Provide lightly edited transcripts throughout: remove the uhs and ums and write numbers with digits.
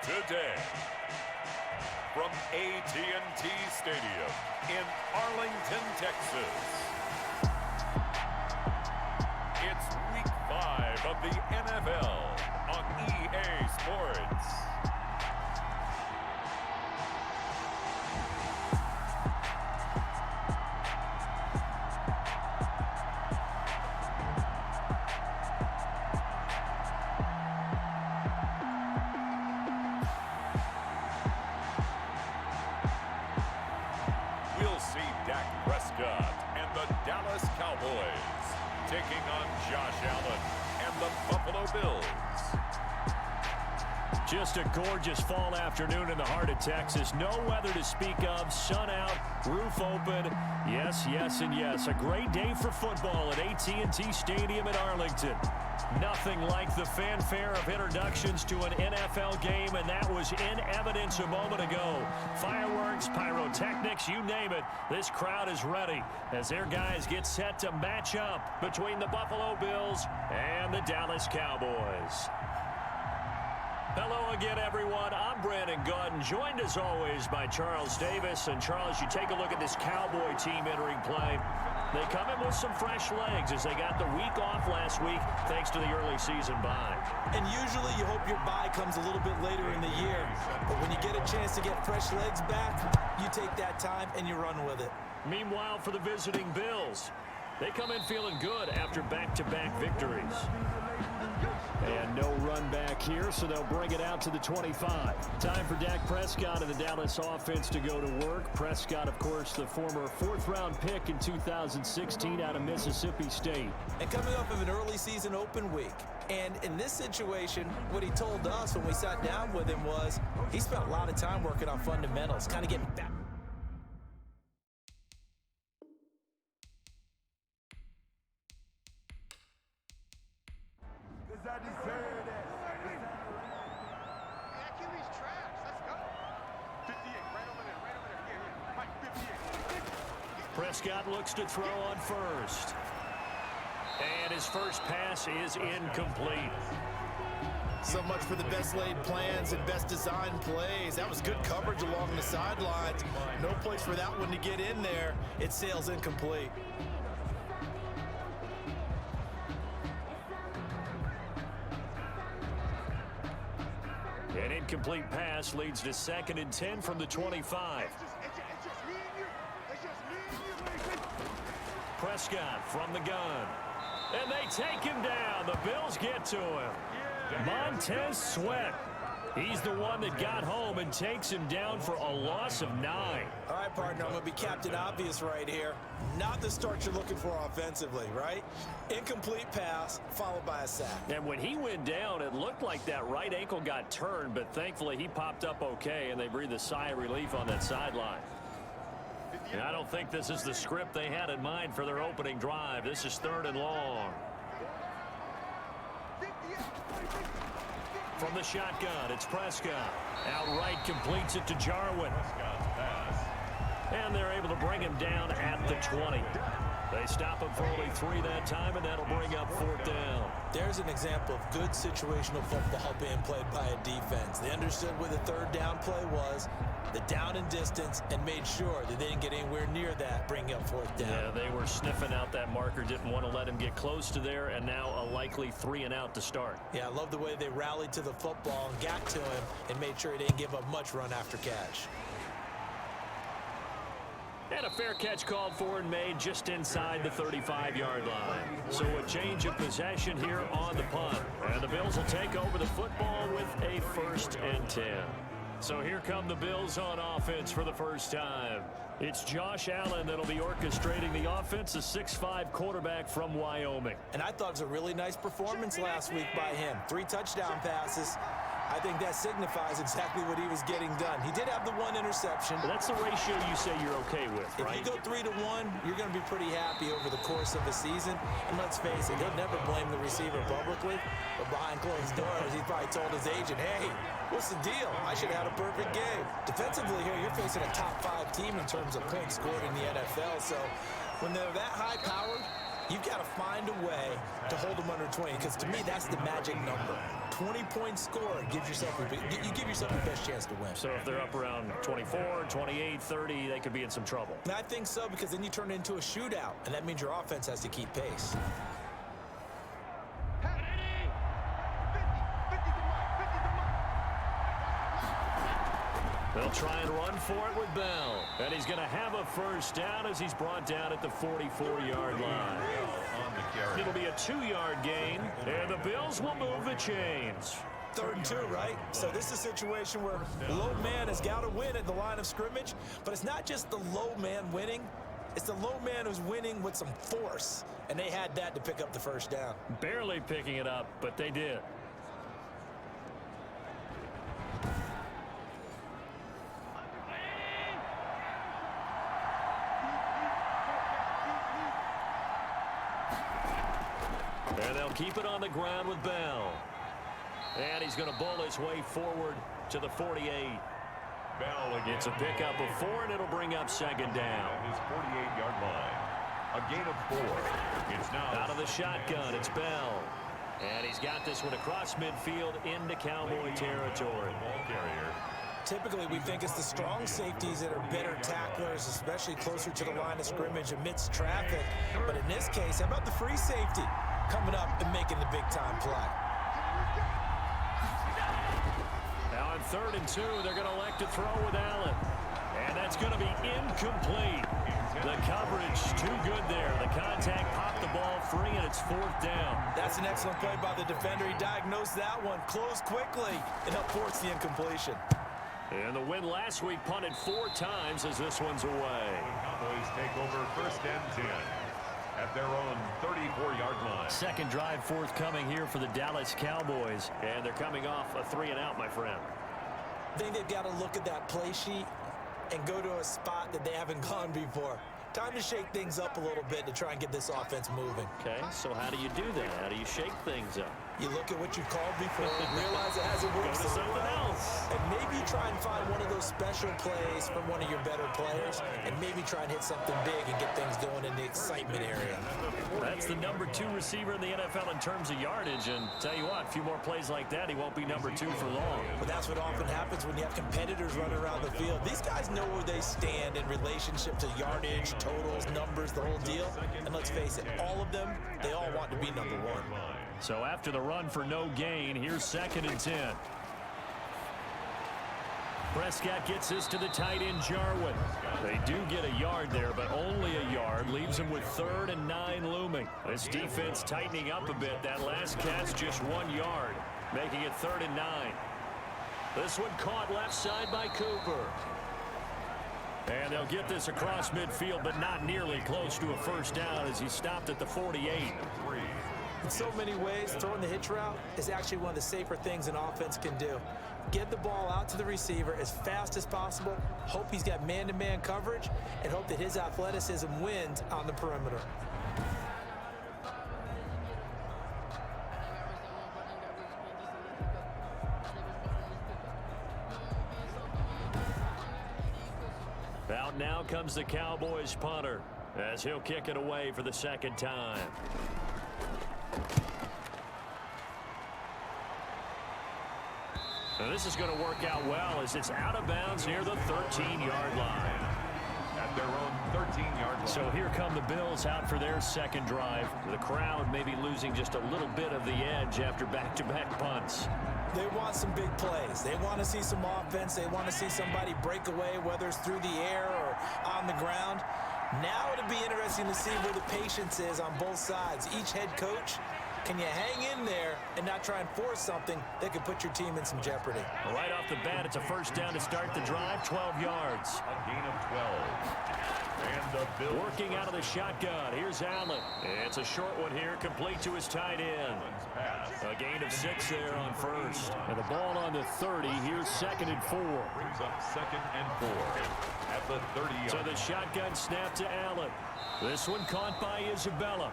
Today, from AT&T Stadium in Arlington, Texas, it's Week 5 of the NFL on EA Sports. We'll see Dak Prescott and the Dallas Cowboys taking on Josh Allen and the Buffalo Bills. Just a gorgeous fall afternoon in the heart of Texas. No weather to speak of. Sun out, roof open. Yes, yes, and yes. A great day for football at AT&T Stadium in Arlington. Nothing like the fanfare of introductions to an NFL game, and that was in evidence a moment ago. Fireworks, pyrotechnics, you name it. This crowd is ready as their guys get set to match up between the Buffalo Bills and the Dallas Cowboys. Hello again, everyone. I'm Brandon Gautin, joined as always by Charles Davis. And Charles, you take a look at this Cowboy team entering play. They come in with some fresh legs as they got the week off last week thanks to the early season bye. And usually you hope your bye comes a little bit later in the year. But when you get a chance to get fresh legs back, you take that time and you run with it. Meanwhile, for the visiting Bills, they come in feeling good after back-to-back victories. And no run back here, so they'll bring it out to the 25. Time for Dak Prescott and the Dallas offense to go to work. Prescott, of course, the former fourth-round pick in 2016 out of Mississippi State. And coming off of an early season open week. And in this situation, what he told us when we sat down with him was he spent a lot of time working on fundamentals, kind of getting back. Prescott looks to throw on first. And his first pass is incomplete. So much for the best laid plans and best designed plays. That was good coverage along the sidelines. No place for that one to get in there. It sails incomplete. An incomplete pass leads to 2nd and 10 from the 25. Prescott from the gun. And they take him down. The Bills get to him. Montez Sweat. He's the one that got home and takes him down for a loss of 9. All right, partner, I'm going to be Captain Obvious right here. Not the start you're looking for offensively, right? Incomplete pass followed by a sack. And when he went down, it looked like that right ankle got turned, but thankfully he popped up okay, and they breathed a sigh of relief on that sideline. And I don't think this is the script they had in mind for their opening drive. This is 3rd and long. From the shotgun, it's Prescott. Outright completes it to Jarwin. And they're able to bring him down at the 20. They stop him for only 3 that time, and that'll bring up 4th down. There's an example of good situational football being played by a defense. They understood where the 3rd down play was, the down and distance, and made sure that they didn't get anywhere near that, bringing up 4th down. Yeah, they were sniffing out that marker, didn't want to let him get close to there, and now a likely 3 and out to start. Yeah, I love the way they rallied to the football and got to him and made sure he didn't give up much run after catch. And a fair catch called for and made just inside the 35-yard line. So a change of possession here on the punt. And the Bills will take over the football with a 1st and 10. So here come the Bills on offense for the first time. It's Josh Allen that'll be orchestrating the offense, a 6'5" quarterback from Wyoming. And I thought it was a really nice performance last week by him. 3 touchdown passes. I think that signifies exactly what he was getting done. He did have the 1 interception. But that's the ratio you say you're okay with, right? If you go 3 to 1, you're going to be pretty happy over the course of the season. And let's face it, he'll never blame the receiver publicly. But behind closed doors, he probably told his agent, hey, what's the deal? I should have had a perfect game. Defensively here, you're facing a top 5 team in terms of points scored in the NFL. So when they're that high-powered, You've got to find a way to hold them under 20, because to me, that's the magic number. 20-point score gives yourself you give yourself the best chance to win. So if they're up around 24, 28, 30, they could be in some trouble. And I think so, because then you turn it into a shootout, and that means your offense has to keep pace. They'll try and run for it with Bell. And he's going to have a first down as he's brought down at the 44-yard line. It'll be a 2-yard gain, and the Bills will move the chains. 3rd and 2, right? So this is a situation where the low man has got to win at the line of scrimmage, but it's not just the low man winning. It's the low man who's winning with some force, and they had that to pick up the first down. Barely picking it up, but they did. And they'll keep it on the ground with Bell. And he's going to bowl his way forward to the 48. Bell again. It's a pickup of 4, and it'll bring up 2nd down. His 48-yard line. A gain of 4. It's now out of the shotgun. It's Bell. And he's got this one across midfield into Cowboy territory. Ball carrier. Typically, we think it's the strong safeties that are better tacklers, especially closer to the line of scrimmage amidst traffic. But in this case, how about the free safety coming up and making the big-time play? Now on 3rd and 2, they're going to elect to throw with Allen. And that's going to be incomplete. The coverage too good there. The contact popped the ball free, and it's 4th down. That's an excellent play by the defender. He diagnosed that one, closed quickly, and helped force the incompletion. And the win last week punted 4 times as this one's away. Cowboys take over 1st and 10 at their own 34-yard line. Second drive forthcoming here for the Dallas Cowboys. And they're coming off a 3-and-out, my friend. I think they've got to look at that play sheet and go to a spot that they haven't gone before. Time to shake things up a little bit to try and get this offense moving. Okay, so how do you do that? How do you shake things up? You look at what you've called before, realize it hasn't worked Go to so something well, else. and maybe try and find one of those special plays from one of your better players, and maybe try and hit something big and get things going in the excitement area. That's the number 2 receiver in the NFL in terms of yardage, and tell you what, a few more plays like that, he won't be number 2 for long. But that's what often happens when you have competitors running around the field. These guys know where they stand in relationship to yardage, totals, numbers, the whole deal. And let's face it, all of them, they all want to be number 1. So after the run for no gain, here's 2nd and 10. Prescott gets this to the tight end, Jarwin. They do get a yard there, but only a yard. Leaves them with 3rd and 9 looming. This defense tightening up a bit. That last catch just 1 yard, making it 3rd and 9. This one caught left side by Cooper. And they'll get this across midfield, but not nearly close to a first down as he stopped at the 48. In so many ways, throwing the hitch route is actually one of the safer things an offense can do. Get the ball out to the receiver as fast as possible, hope he's got man-to-man coverage, and hope that his athleticism wins on the perimeter. Out now comes the Cowboys punter as he'll kick it away for the 2nd time. Now this is going to work out well as it's out of bounds near the 13-yard line. At their own 13-yard line. So here come the Bills out for their 2nd drive. The crowd may be losing just a little bit of the edge after back-to-back punts. They want some big plays. They want to see some offense. They want to see somebody break away, whether it's through the air or on the ground. Now it'll be interesting to see where the patience is on both sides. Each head coach, can you hang in there and not try and force something that could put your team in some jeopardy? Right off the bat, it's a first down to start the drive, 12 yards. A gain of 12. And the Bills working out of the shotgun. Here's Allen. It's a short one here, complete to his tight end. A gain of 6 there on first. And the ball on the 30. Here's 2nd and 4. Brings up 2nd and 4 at the 30-yard. So the shotgun snap to Allen. This one caught by Isabella.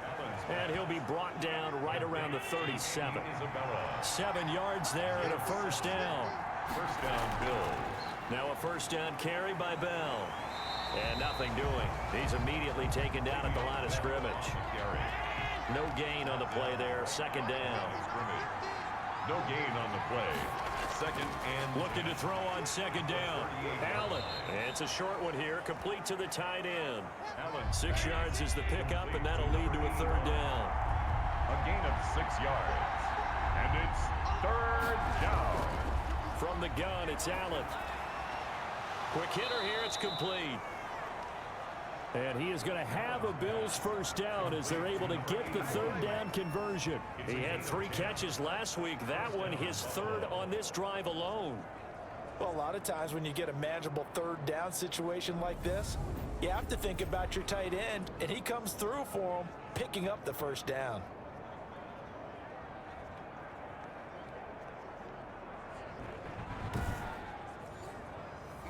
And he'll be brought down right around the 37. 7 yards there and a first down. First down, Bills. Now a first down carry by Bell. And nothing doing. He's immediately taken down at the line of scrimmage. No gain on the play there. Second down. No gain on the play. Second and looking to throw on second down. Allen. It's a short one here. Complete to the tight end. 6 yards is the pickup, and that'll lead to a third down. A gain of 6 yards. And it's third down. From the gun, it's Allen. Quick hitter here. It's complete. And he is going to have a Bills first down as they're able to get the third down conversion. He had 3 catches last week. That one his third on this drive alone. Well, a lot of times when you get a manageable third down situation like this, you have to think about your tight end, and he comes through for him, picking up the first down.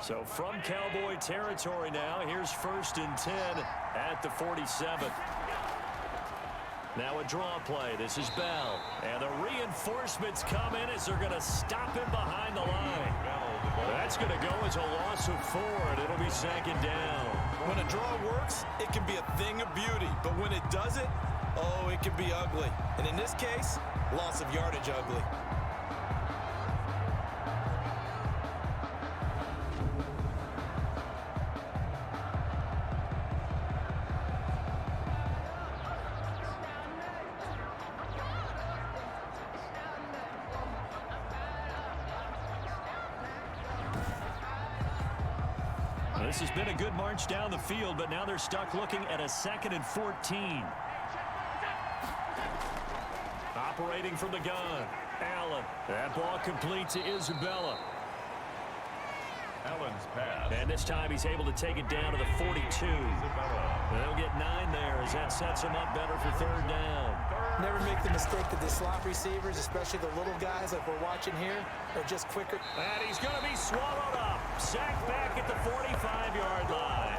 So from Cowboy territory now, here's 1st and 10 at the 47. Now a draw play. This is Bell. And the reinforcements come in as they're going to stop him behind the line. That's going to go as a loss of 4, and it'll be second down. When a draw works, it can be a thing of beauty. But when it doesn't, oh, it can be ugly. And in this case, loss of yardage ugly. This has been a good march down the field, but now they're stuck looking at a 2nd and 14. Operating from the gun, Allen. That ball complete to Isabella. Allen's pass. And this time he's able to take it down to the 42. They'll get 9 there as that sets him up better for third down. Never make the mistake that the slot receivers, especially the little guys like we're watching here, are just quicker. And he's going to be swallowed up. Sacked back at the 45-yard line.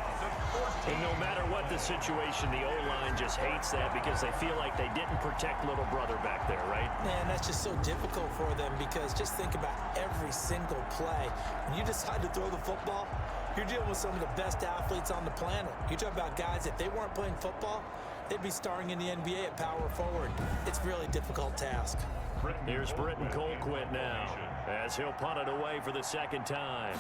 And no matter what the situation, the O-line just hates that because they feel like they didn't protect little brother back there, right? Man, that's just so difficult for them because just think about every single play. When you decide to throw the football, you're dealing with some of the best athletes on the planet. You talk about guys, if they weren't playing football, they'd be starring in the NBA at power forward. It's a really difficult task. Here's Britton Colquitt now as he'll punt it away for the second time.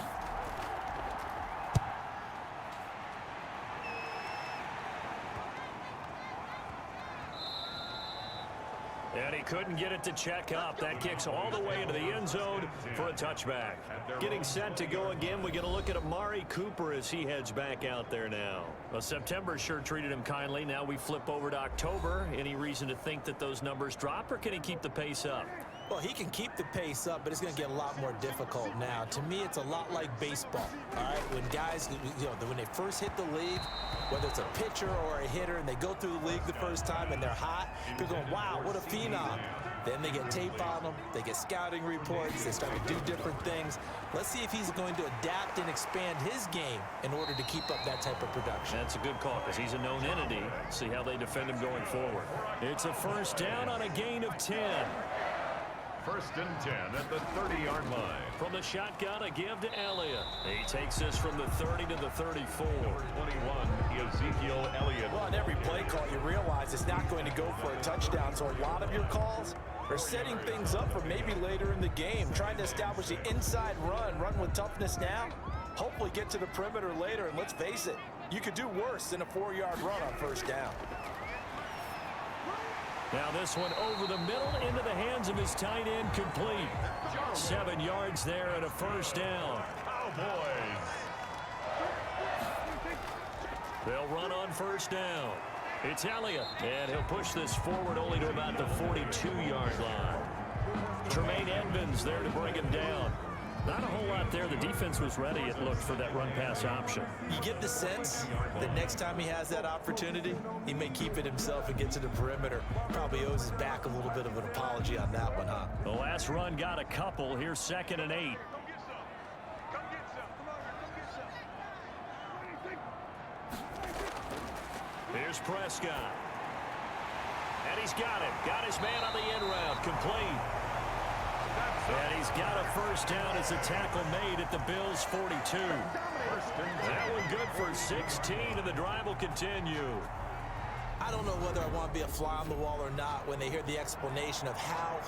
And he couldn't get it to check up. That kicks all the way into the end zone for a touchback. Getting set to go again, we get a look at Amari Cooper as he heads back out there now. Well, September sure treated him kindly. Now we flip over to October. Any reason to think that those numbers drop, or can he keep the pace up? Well, he can keep the pace up, but it's going to get a lot more difficult now. To me, it's a lot like baseball, all right? When guys, when they first hit the league, whether it's a pitcher or a hitter, and they go through the league the first time and they're hot, people going, wow, what a phenom. Then they get tape on them, they get scouting reports, they start to do different things. Let's see if he's going to adapt and expand his game in order to keep up that type of production. That's a good call because he's a known entity. See how they defend him going forward. It's a first down on a gain of 10. 1st and 10 at the 30-yard line. From the shotgun, a give to Elliott. He takes this from the 30 to the 34. 21, Ezekiel Elliott. Well, on every play call, you realize it's not going to go for a touchdown, so a lot of your calls are setting things up for maybe later in the game, trying to establish the inside run with toughness now, hopefully get to the perimeter later, and let's face it, you could do worse than a 4-yard run on first down. Now this one over the middle into the hands of his tight end, complete. 7 yards there and a first down. Cowboys. They'll run on first down. It's Elliott, and he'll push this forward only to about the 42-yard line. Tremaine Edmonds there to bring him down. Not a whole lot there. The defense was ready, it looked, for that run-pass option. You get the sense that next time he has that opportunity, he may keep it himself and get to the perimeter. Probably owes his back a little bit of an apology on that one, huh? The last run got a couple. Here's 2nd and 8. Here's Prescott. And he's got him. Got his man on the end route. Complete. And he's got a first down as a tackle made at the Bills' 42. That one good for 16, and the drive will continue. I don't know whether I want to be a fly on the wall or not when they hear the explanation of how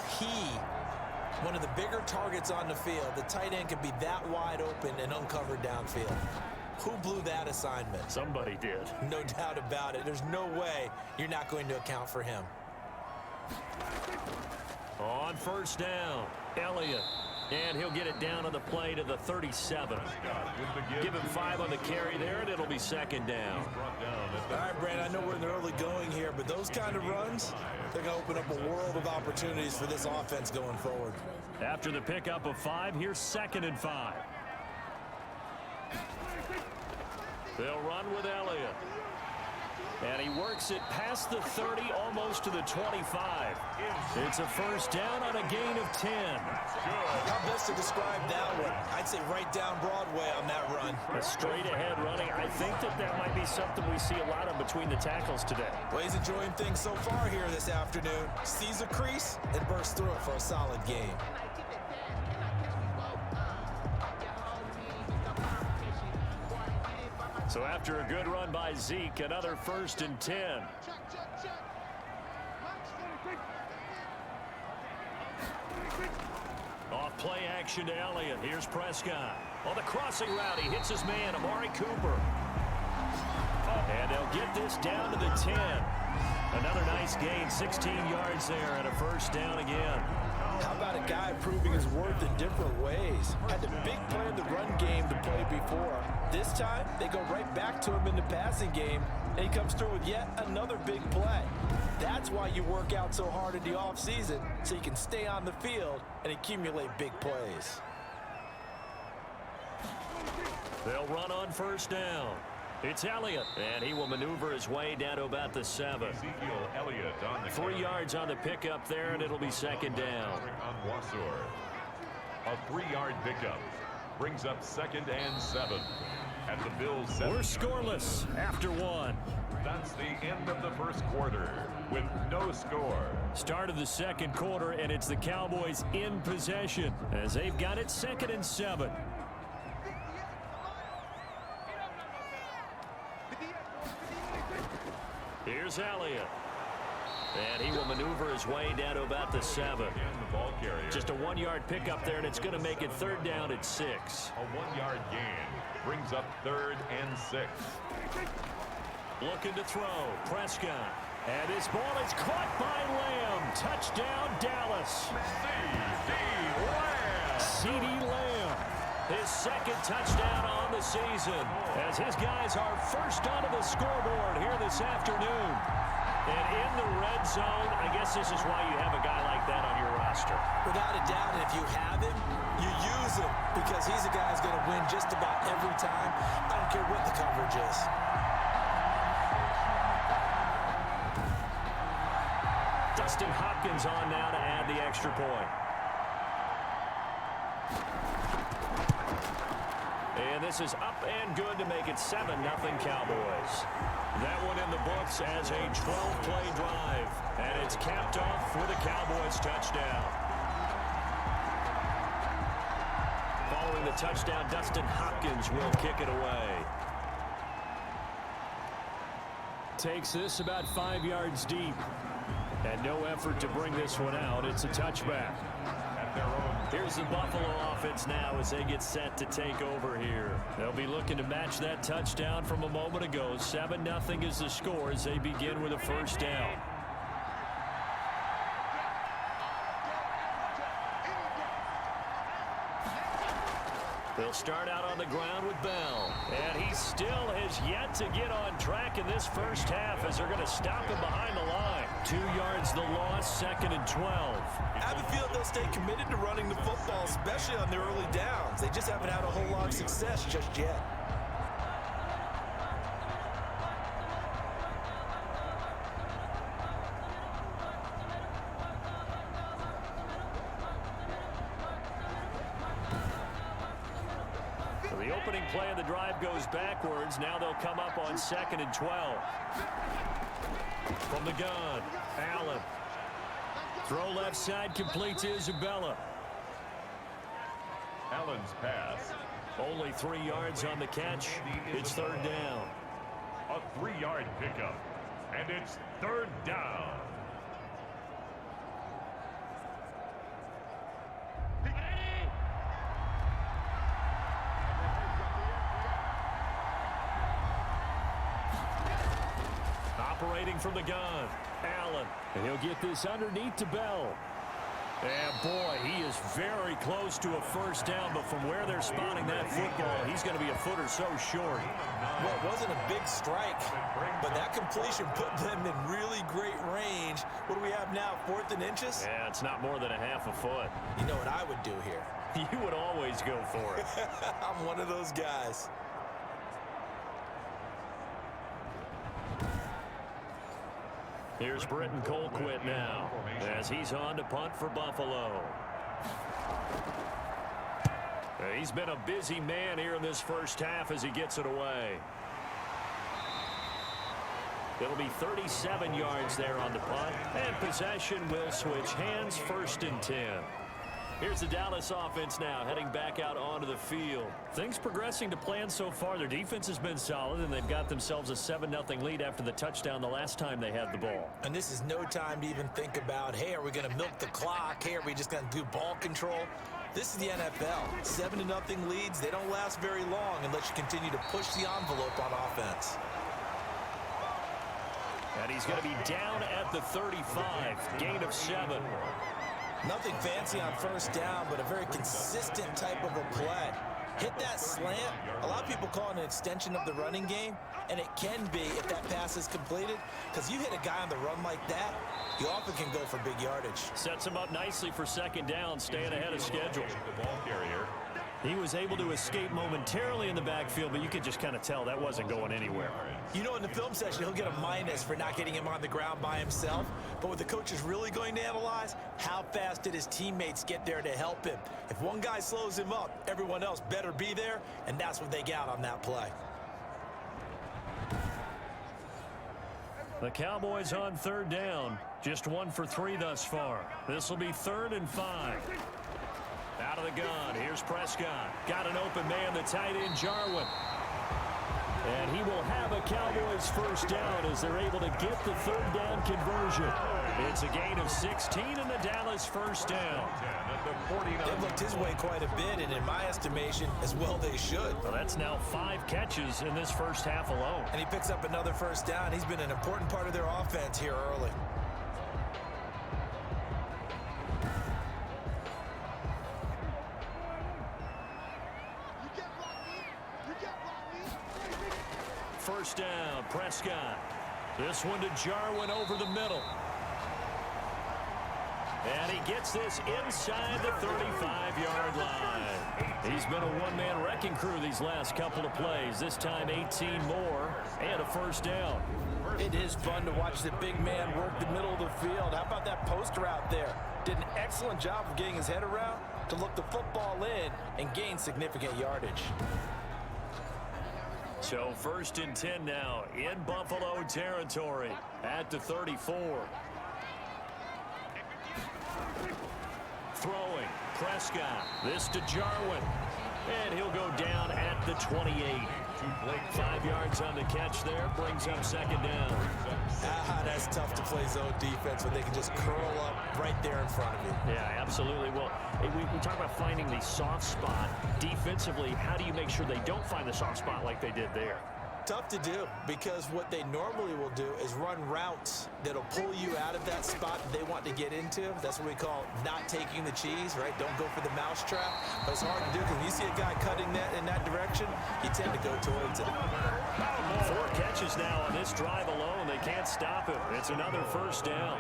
one of the bigger targets on the field, the tight end, could be that wide open and uncovered downfield. Who blew that assignment? Somebody did. No doubt about it. There's no way you're not going to account for him. On first down, Elliott. And he'll get it down on the play to the 37. Give him 5 on the carry there, and it'll be second down. All right, Brandon, I know we're in the early going here, but those kind of runs, they're going to open up a world of opportunities for this offense going forward. After the pickup of 5, here's 2nd and 5. They'll run with Elliott. And he works it past the 30, almost to the 25. It's a first down on a gain of 10. How best to describe that one? I'd say right down Broadway on that run. A straight-ahead running. I think that might be something we see a lot of between the tackles today. Well, he's enjoying things so far here this afternoon. Sees a crease and bursts through it for a solid game. So after a good run by Zeke, another 1st and 10. Off play action to Elliott. Here's Prescott. On the crossing route, he hits his man, Amari Cooper. And they'll get this down to the 10. Another nice gain, 16 yards there, and a first down again. How about a guy proving his worth in different ways? Had the big play in the run game to play before. This time, they go right back to him in the passing game, and he comes through with yet another big play. That's why you work out so hard in the offseason, so you can stay on the field and accumulate big plays. They'll run on first down. It's Elliott, and he will maneuver his way down to about the 7. Ezekiel Elliott on the 3 yards on the pickup there, and it'll be second down. A 3-yard pickup brings up 2nd and 7. At the Bills 7. We're scoreless after 1. That's the end of the first quarter with no score. Start of the second quarter, and it's the Cowboys in possession as they've got it 2nd and 7. Here's Elliott. And he will maneuver his way down to about the 7. Just a 1-yard pickup there, and it's going to make it 3rd down at 6. A 1-yard gain brings up 3rd and 6. Looking to throw. Prescott. And his ball is caught by Lamb. Touchdown, Dallas. CeeDee Lamb. His 2nd touchdown on the season as his guys are first onto the scoreboard here this afternoon. And in the red zone, I guess this is why you have a guy like that on your roster. Without a doubt, and if you have him, you use him because he's a guy who's going to win just about every time. I don't care what the coverage is. Dustin Hopkins on now to add the extra point. And this is up and good to make it 7-0 Cowboys. That one in the books as a 12-play drive. And it's capped off with a Cowboys touchdown. Following the touchdown, Dustin Hopkins will kick it away. Takes this about 5 yards deep. And no effort to bring this one out. It's a touchback. Here's the Buffalo offense now as they get set to take over here. They'll be looking to match that touchdown from a moment ago. 7-0 is the score as they begin with a first down. They'll start out on the ground with Bell. And he still has yet to get on track in this first half as they're going to stop him behind the line. 2 yards the loss, 2nd and 12. I have a feeling they'll stay committed to running the football, especially on the early downs. They just haven't had a whole lot of success just yet. The opening play of the drive goes backwards. Now they'll come up on 2nd and 12. From the gun, Allen. Throw left side, complete to Isabella. Allen's pass. Only 3 yards on the catch. It's 3rd down. A 3-yard pickup. And it's 3rd down. Operating from the gun, Allen. And he'll get this underneath to Bell. And boy, he is very close to a first down, but from where they're spotting that football, he's going to be a foot or so short. Well, it wasn't a big strike, but that completion put them in really great range. What do we have now, 4th and inches? Yeah, it's not more than a half a foot. You know what I would do here? You would always go for it. I'm one of those guys. Here's Britton Colquitt now as he's on to punt for Buffalo. He's been a busy man here in this first half as he gets it away. It'll be 37 yards there on the punt, and possession will switch hands, 1st and 10. Here's the Dallas offense now heading back out onto the field. Things progressing to plan so far. Their defense has been solid, and they've got themselves a 7-0 lead after the touchdown the last time they had the ball. And this is no time to even think about, hey, are we going to milk the clock? Hey, are we just going to do ball control? This is the NFL. 7-0 leads, they don't last very long unless you continue to push the envelope on offense. And he's going to be down at the 35, gain of 7. Nothing fancy on first down, but a very consistent type of a play. Hit that slant. A lot of people call it an extension of the running game, and it can be if that pass is completed, because you hit a guy on the run like that, you often can go for big yardage. Sets him up nicely for 2nd down, staying ahead of schedule. The ball carrier. He was able to escape momentarily in the backfield, but you could just kind of tell that wasn't going anywhere. You know, in the film session, he'll get a minus for not getting him on the ground by himself. But what the coach is really going to analyze, how fast did his teammates get there to help him? If one guy slows him up, everyone else better be there, and that's what they got on that play. The Cowboys on 3rd down. Just 1 for 3 thus far. This will be 3rd and 5. Out of the gun, here's Prescott. Got an open man, the tight end, Jarwin. And he will have a Cowboys first down as they're able to get the 3rd down conversion. It's a gain of 16 and the Dallas first down. They've looked his way quite a bit, and in my estimation, as well they should. Well, that's now 5 catches in this first half alone. And he picks up another first down. He's been an important part of their offense here early. First down, Prescott. This one to Jarwin over the middle. And he gets this inside the 35-yard line. He's been a one-man wrecking crew these last couple of plays. This time 18 more and a first down. It is fun to watch the big man work the middle of the field. How about that post route there? Did an excellent job of getting his head around to look the football in and gain significant yardage. So 1st and 10 now in Buffalo territory at the 34. Throwing, Prescott. This to Jarwin. And he'll go down at the 28. 5 yards on the catch there. Brings up 2nd down. That's tough to play zone defense when they can just curl up right there in front of you. Yeah, absolutely. Well, we talk about finding the soft spot. Defensively, how do you make sure they don't find the soft spot like they did there? Tough to do, because what they normally will do is run routes that'll pull you out of that spot that they want to get into. That's what we call not taking the cheese, right? Don't go for the mousetrap. But it's hard to do because when you see a guy cutting that in that direction, you tend to go towards it. 4 catches now on this drive alone. They can't stop him. It's another first down.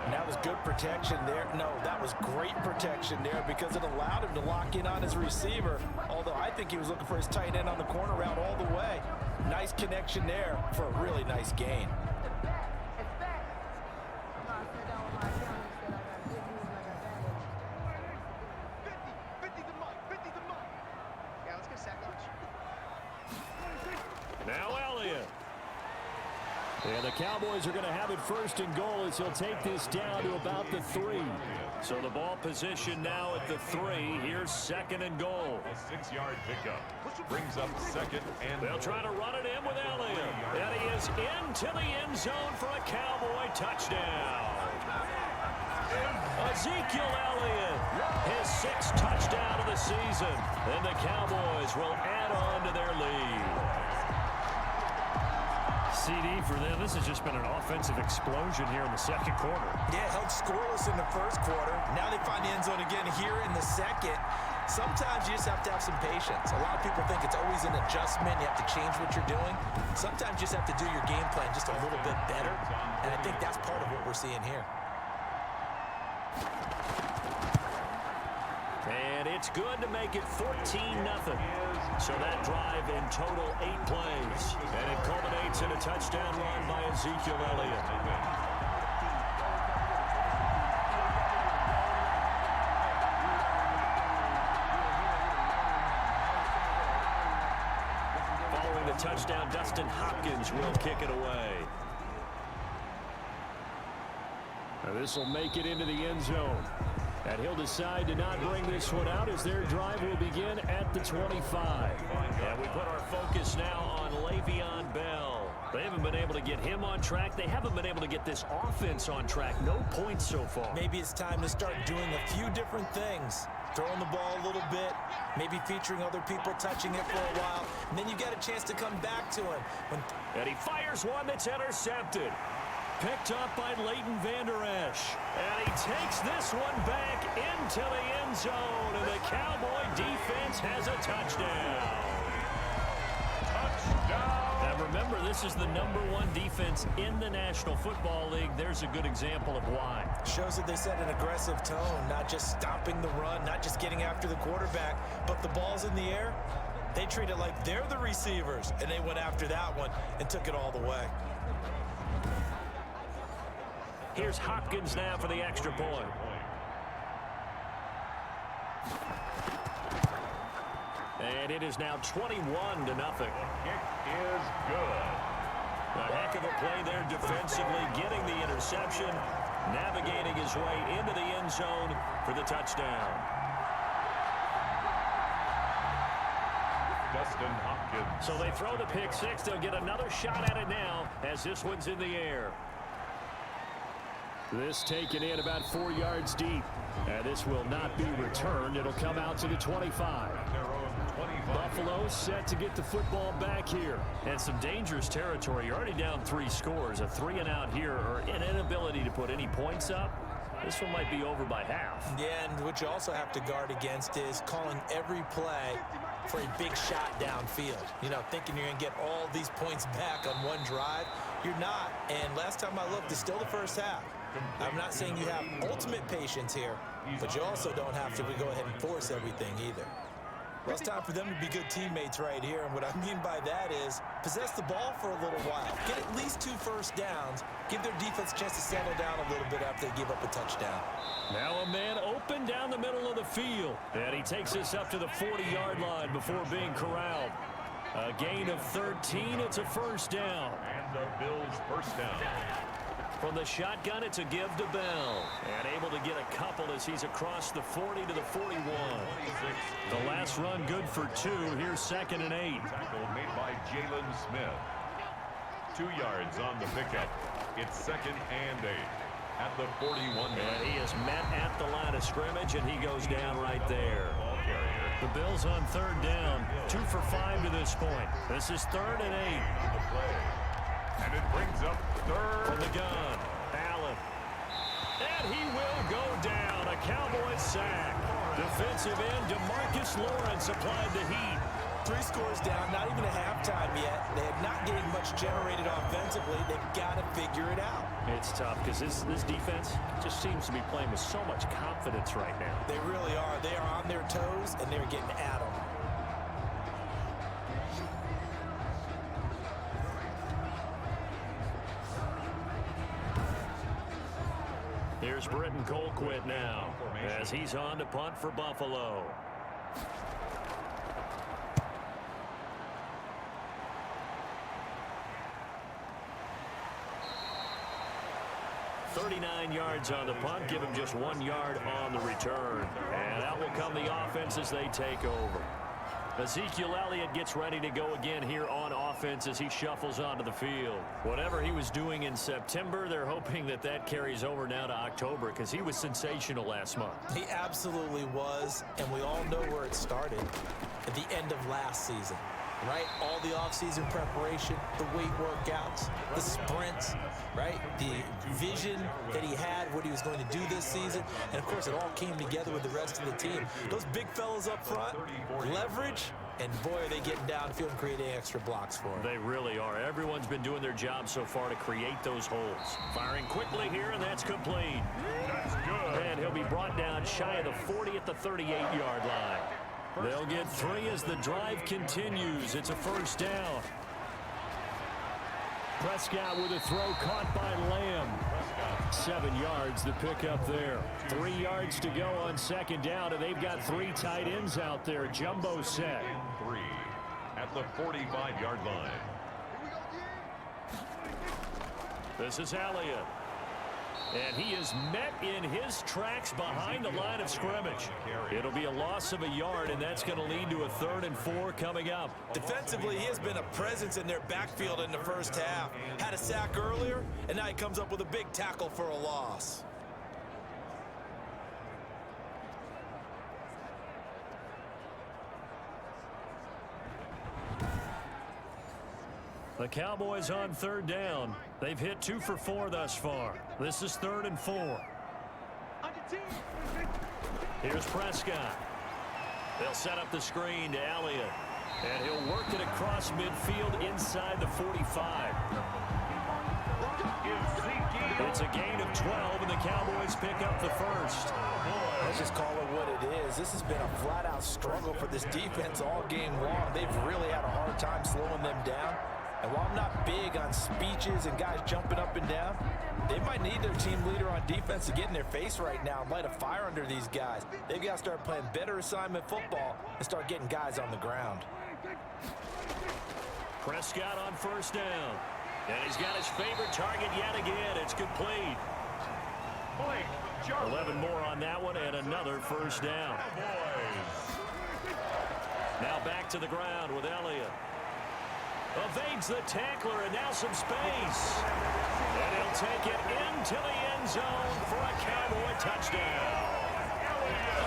And that was good protection there. No, that was great protection there because it allowed him to lock in on his receiver. Although I think he was looking for his tight end on the corner route all the way. Nice connection there for a really nice gain. Now Elliott. And the Cowboys are going to have it first and goal as he'll take this down to about the 3. So the ball position now at the 3. Here's second and goal. A 6-yard pickup brings up second and They'll try to run it in with Elliott. And he is into the end zone for a Cowboy touchdown. Ezekiel Elliott, his 6th touchdown of the season. And the Cowboys will add on to their lead. CD for them. This has just been an offensive explosion here in the second quarter. Yeah, held scoreless in the first quarter. Now they find the end zone again here in the second. Sometimes you just have to have some patience. A lot of people think it's always an adjustment. You have to change what you're doing. Sometimes you just have to do your game plan just a little bit better. And I think that's part of what we're seeing here. And it's good to make it 14-0. So that drive in total 8 plays. And it culminates in a touchdown run by Ezekiel Elliott. Following the touchdown, Dustin Hopkins will kick it away. Now this will make it into the end zone. And he'll decide to not bring this one out as their drive will begin at the 25. And we put our focus now on Le'Veon Bell. They haven't been able to get him on track. They haven't been able to get this offense on track. No points so far. Maybe it's time to start doing a few different things. Throwing the ball a little bit, maybe featuring other people touching it for a while, and then you get a chance to come back to him. And he fires one that's intercepted. Picked up by Leighton Vander Esch. And he takes this one back into the end zone. And the Cowboy defense has a touchdown. touchdown. Now remember, this is the #1 defense in the National Football League. There's a good example of why. Shows that they set an aggressive tone, not just stopping the run, not just getting after the quarterback, but the ball's in the air. They treat it like they're the receivers, and they went after that one and took it all the way. Here's Hopkins now for the extra point. And it is now 21-0. Kick is good. A heck of a play there defensively, getting the interception, navigating his way into the end zone for the touchdown. Dustin Hopkins. So they throw the pick six. They'll get another shot at it now as this one's in the air. This taken in about 4 yards deep. And this will not be returned. It'll come out to the 25. Buffalo set to get the football back here. And some dangerous territory. You're already down 3 scores. A 3-and-out here, or an inability to put any points up. This one might be over by half. Yeah, and what you also have to guard against is calling every play for a big shot downfield. You know, thinking you're going to get all these points back on one drive. You're not. And last time I looked, it's still the first half. I'm not saying you have ultimate patience here, but you also don't have to go ahead and force everything either. Well, it's time for them to be good teammates right here, and what I mean by that is possess the ball for a little while. Get at least 2 first downs. Give their defense a chance to settle down a little bit after they give up a touchdown. Now a man open down the middle of the field, and he takes us up to the 40-yard line before being corralled. A gain of 13, it's a first down. And the Bills first down. From the shotgun, it's a give to Bell. And able to get a couple as he's across the 40 to the 41. The last run good for 2. Here's 2nd and 8. Tackle made by Jalen Smith. 2 yards on the pickup. It's 2nd and 8 at the 41. And he is met at the line of scrimmage, and he goes down right there. The Bills on 3rd down. 2 for 5 to this point. This is 3rd and 8. And it brings up 3rd. From the gun, Allen. And he will go down. A Cowboys sack. Defensive end, Marcus Lawrence applied the heat. 3 scores down, not even a halftime yet. They are not getting much generated offensively. They've got to figure it out. It's tough because this defense just seems to be playing with so much confidence right now. They really are. They are on their toes, and they're getting at them. Here's Britton Colquitt now as he's on to punt for Buffalo. 39 yards on the punt, give him just 1 yard on the return. And out will come the offense as they take over. Ezekiel Elliott gets ready to go again here on offense as he shuffles onto the field. Whatever he was doing in September, they're hoping that that carries over now to October because he was sensational last month. He absolutely was, and we all know where it started at the end of last season. Right? All the offseason preparation, the weight workouts, the sprints, right? The vision that he had, what he was going to do this season. And, of course, it all came together with the rest of the team. Those big fellas up front, leverage, and, boy, are they getting downfield and creating extra blocks for him. They really are. Everyone's been doing their job so far to create those holes. Firing quickly here, and that's complete. That's good. And he'll be brought down shy of the 40 at the 38-yard line. They'll get 3 as the drive continues. It's a first down. Prescott with a throw caught by Lamb. 7 yards the pickup there. 3 yards to go on second down, and they've got 3 tight ends out there. Jumbo set. 3 at the 45-yard line. This is Elliott. And he is met in his tracks behind the line of scrimmage. It'll be a loss of a yard, and that's going to lead to a 3rd and 4 coming up. Defensively, he has been a presence in their backfield in the first half. Had a sack earlier, and now he comes up with a big tackle for a loss. The Cowboys on 3rd down. They've hit 2 for 4 thus far. This is 3rd and 4. Here's Prescott. They'll set up the screen to Elliott. And he'll work it across midfield inside the 45. It's a gain of 12, and the Cowboys pick up the first. Let's just call it what it is. This has been a flat-out struggle for this defense all game long. They've really had a hard time slowing them down. And while I'm not big on speeches and guys jumping up and down, they might need their team leader on defense to get in their face right now and light a fire under these guys. They've got to start playing better assignment football and start getting guys on the ground. Prescott on first down. And he's got his favorite target yet again. It's complete. 11 more on that one and another first down. Now back to the ground with Elliott. Evades the tackler, and now some space. And he'll take it into the end zone for a Cowboy touchdown.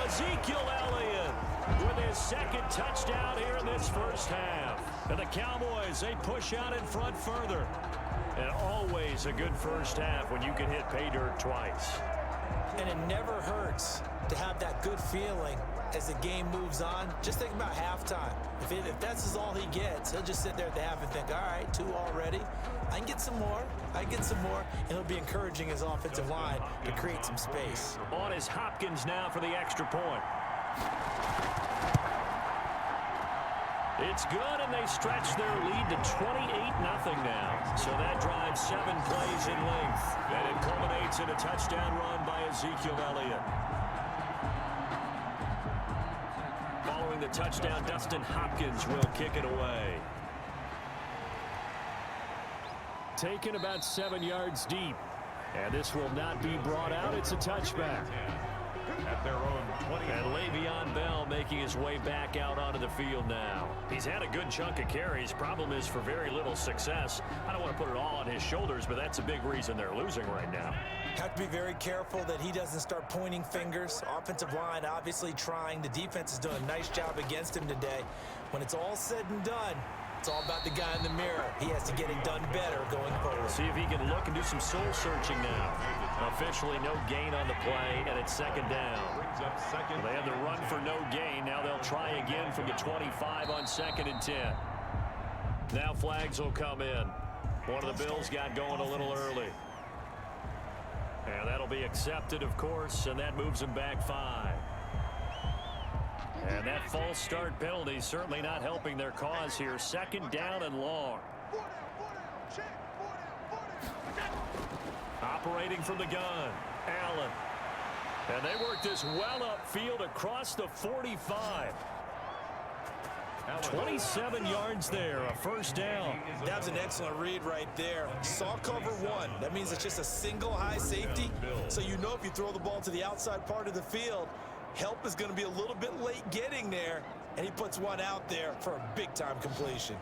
Ezekiel Elliott with his 2nd touchdown here in this first half. And the Cowboys, they push out in front further. And always a good first half when you can hit pay dirt twice. And it never hurts to have that good feeling as the game moves on. Just think about halftime. If that's all he gets, he'll just sit there at the half and think, all right, 2 already. I can get some more. And he'll be encouraging his offensive line to create some space. On is Hopkins now for the extra point. It's good, and they stretch their lead to 28-0 now. So that drives 7 plays in length. And it culminates in a touchdown run by Ezekiel Elliott. Following the touchdown, Dustin Hopkins will kick it away. Taken about 7 yards deep. And this will not be brought out. It's a touchback. At their own 20. And Le'Veon Bell making his way back out onto the field now. He's had a good chunk of carries. Problem is for very little success. I don't want to put it all on his shoulders, but that's a big reason they're losing right now. Have to be very careful that he doesn't start pointing fingers. Offensive line obviously trying. The defense has done a nice job against him today. When it's all said and done, it's all about the guy in the mirror. He has to get it done better going forward. See if he can look and do some soul searching now. Officially no gain on the play, and it's 2nd down. They had the run for no gain. Now they'll try again from the 25 on 2nd and 10. Now flags will come in. One of the Bills got going a little early. And that'll be accepted, of course, and that moves him back 5. And that false start penalty certainly not helping their cause here. 2nd down and long. Operating from the gun, Allen. And they work this well upfield across the 45. 27 yards there, a first down. That was an excellent read right there. Saw cover one. That means it's just a single high safety. So you know if you throw the ball to the outside part of the field, help is going to be a little bit late getting there. And he puts one out there for a big-time completion.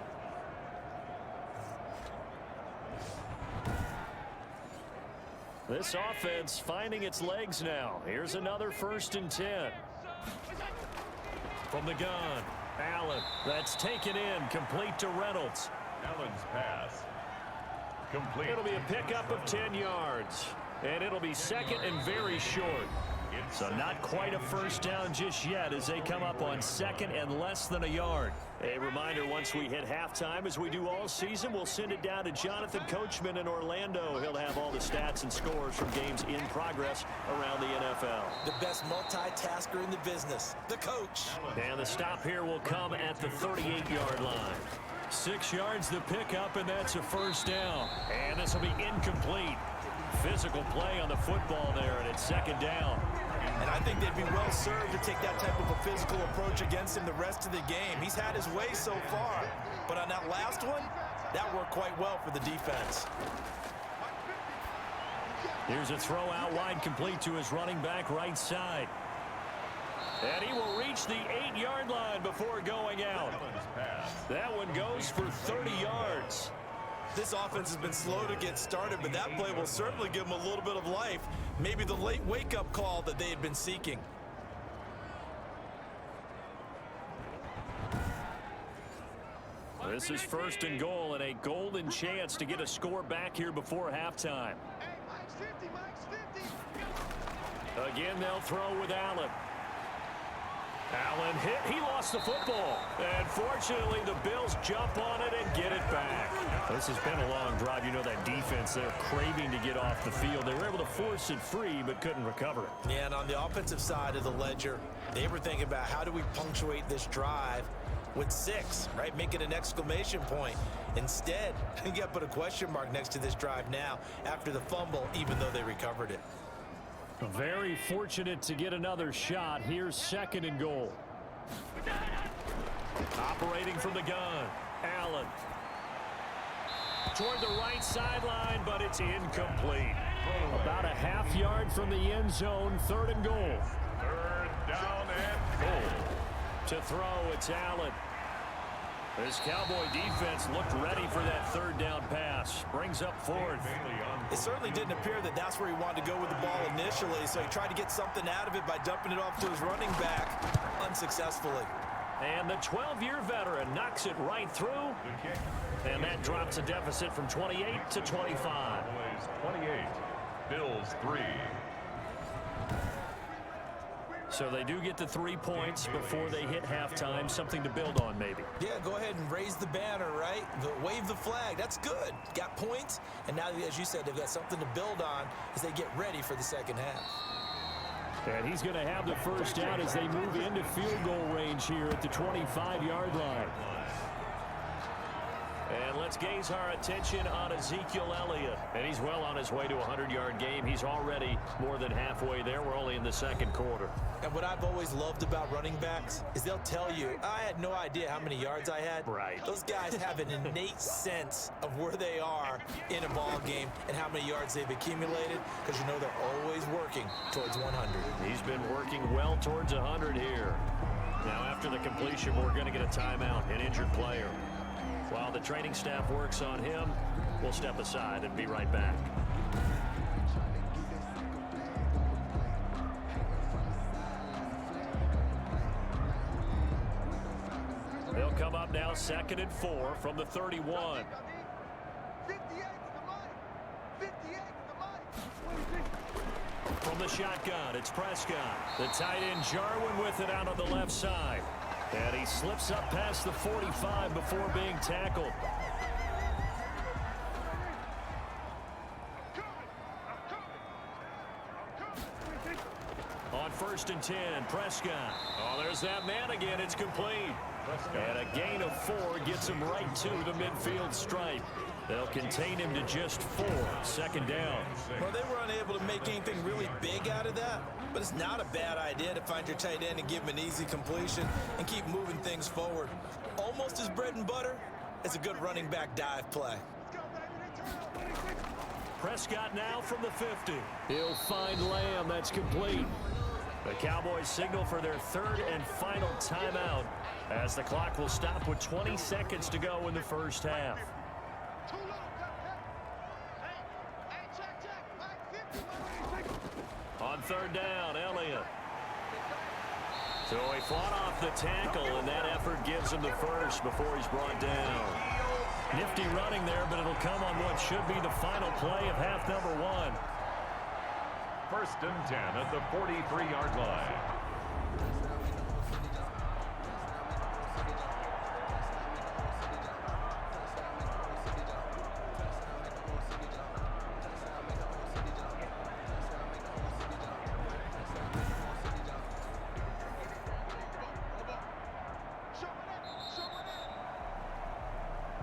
This offense finding its legs now. Here's another 1st and 10. From the gun, Allen. That's taken in, complete to Reynolds. Allen's pass. Complete. It'll be a pickup of 10 yards. And it'll be second and very short. So not quite a first down just yet as they come up on second and less than a yard. A reminder, once we hit halftime, as we do all season, we'll send it down to Jonathan Coachman in Orlando. He'll have all the stats and scores from games in progress around the NFL. The best multitasker in the business, the coach. And the stop here will come at the 38-yard line. 6 yards the pickup, and that's a first down. And this will be incomplete. Physical play on the football there, and it's second down. And I think they'd be well served to take that type of a physical approach against him the rest of the game. He's had his way so far, but on that last one, that worked quite well for the defense. Here's a throw out wide, complete to his running back right side. And he will reach the 8-yard line before going out. That one goes for 30 yards. This offense has been slow to get started, but that play will certainly give them a little bit of life. Maybe the late wake-up call that they had been seeking. This is 1st and goal and a golden chance to get a score back here before halftime. Again, they'll throw with Allen. Allen hit. He lost the football. And fortunately, the Bills jump on it and get it back. This has been a long drive. You know that defense, they're craving to get off the field. They were able to force it free, but couldn't recover it. Yeah, and on the offensive side of the ledger, they were thinking about how do we punctuate this drive with 6, right? Make it an exclamation point. Instead, you got to put a question mark next to this drive now after the fumble, even though they recovered it. Very fortunate to get another shot. Here's 2nd and goal. Operating from the gun, Allen. Toward the right sideline, but it's incomplete. About a half yard from the end zone, 3rd and goal. 3rd down and goal. To throw, it's Allen. This Cowboy defense looked ready for that 3rd down pass. Brings up 4th. It certainly didn't appear that that's where he wanted to go with the ball initially, so he tried to get something out of it by dumping it off to his running back unsuccessfully. And the 12-year veteran knocks it right through. And that drops a deficit from 28 to 25. 28, Bills 3. So they do get the 3 points before they hit halftime. Something to build on, maybe. Yeah, go ahead and raise the banner, right? Wave the flag. That's good. Got points. And now, as you said, they've got something to build on as they get ready for the second half. And he's going to have the first down as they move into field goal range here at the 25-yard line. And let's gaze our attention on Ezekiel Elliott. And he's well on his way to a 100-yard game. He's already more than halfway there. We're only in the 2nd quarter. And what I've always loved about running backs is they'll tell you, I had no idea how many yards I had. Right. Those guys have an innate sense of where they are in a ball game and how many yards they've accumulated, because you know they're always working towards 100. He's been working well towards 100 here. Now, after the completion, we're going to get a timeout, an injured player. While the training staff works on him, we'll step aside and be right back. They'll come up now 2nd and 4 from the 31. From the shotgun, it's Prescott. The tight end Jarwin with it out on the left side. And he slips up past the 45 before being tackled. On 1st and 10, Prescott. Oh, there's that man again. It's complete. And a gain of 4 gets him right to the midfield stripe. They'll contain him to just 4. Second down. Well, they were unable to make anything really big out of that, but it's not a bad idea to find your tight end and give him an easy completion and keep moving things forward. Almost as bread and butter as a good running back dive play. Prescott now from the 50. He'll find Lamb. That's complete. The Cowboys signal for their 3rd and final timeout as the clock will stop with 20 seconds to go in the first half. On 3rd down, Elliott. So he fought off the tackle, and that effort gives him the first before he's brought down. Nifty running there, but it'll come on what should be the final play of half number 1. 1st and 10 at the 43-yard line.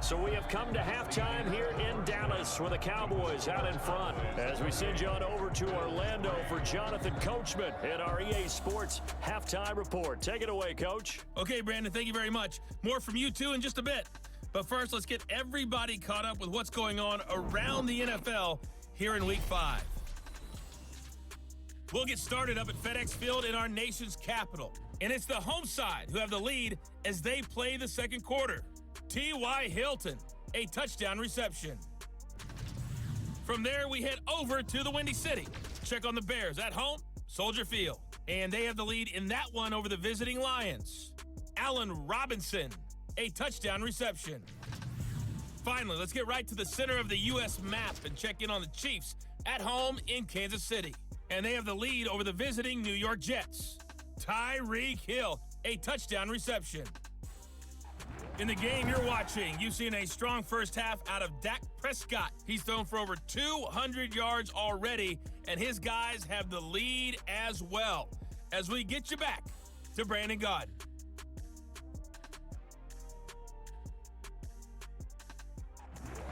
So we have come to halftime here in Dallas with the Cowboys out in front as we send you on over to Orlando for Jonathan Coachman in our EA Sports Halftime Report. Take it away, Coach. Okay, Brandon, thank you very much. More from you two in just a bit. But first, let's get everybody caught up with what's going on around the NFL here in Week 5. We'll get started up at FedEx Field in our nation's capital. And it's the home side who have the lead as they play the second quarter. T.Y. Hilton, a touchdown reception. From there, we head over to the Windy City. Check on the Bears at home, Soldier Field. And they have the lead in that one over the visiting Lions. Allen Robinson, a touchdown reception. Finally, let's get right to the center of the U.S. map and check in on the Chiefs at home in Kansas City. And they have the lead over the visiting New York Jets. Tyreek Hill, a touchdown reception. In the game you're watching, you've seen a strong first half out of Dak Prescott. He's thrown for over 200 yards already, and his guys have the lead as well. As we get you back to Brandon Gaudin.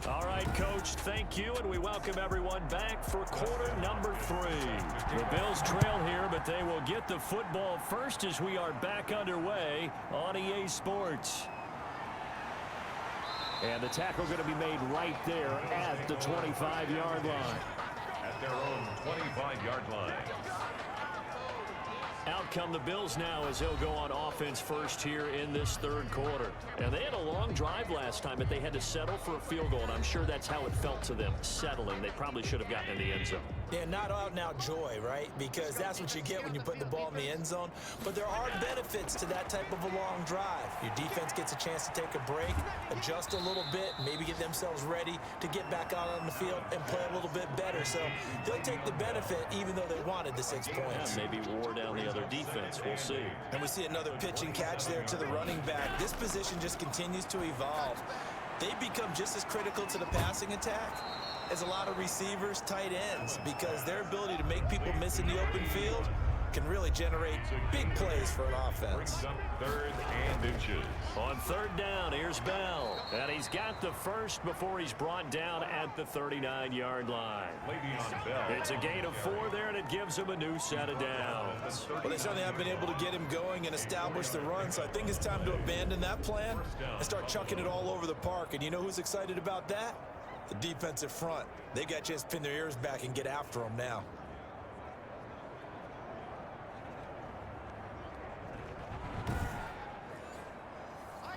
All right, Coach, thank you, and we welcome everyone back for quarter number 3. The Bills trail here, but they will get the football first as we are back underway on EA Sports. And the tackle going to be made right there at the 25-yard line. At their own 25-yard line. Out come the Bills now as they'll go on offense first here in this 3rd quarter. And they had a long drive last time, but they had to settle for a field goal, and I'm sure that's how it felt to them, settling. They probably should have gotten in the end zone. Yeah, not out-and-out joy, right? Because that's what you get when you put the ball in the end zone. But there are benefits to that type of a long drive. Your defense gets a chance to take a break, adjust a little bit, maybe get themselves ready to get back out on the field and play a little bit better. So they'll take the benefit even though they wanted the 6 points. Yeah, maybe wore down the other defense. We'll see. And we see another pitch and catch there to the running back. This position just continues to evolve. They become just as critical to the passing attack as a lot of receivers, tight ends, because their ability to make people miss in the open field can really generate big plays for an offense. 3rd and inches. On 3rd down, here's Bell. And he's got the first before he's brought down at the 39-yard line. It's a gain of 4 there, and it gives him a new set of downs. Well, they certainly have been able to get him going and establish the run, so I think it's time to abandon that plan and start chucking it all over the park. And you know who's excited about that? The defensive front. They got to just pin their ears back and get after them now.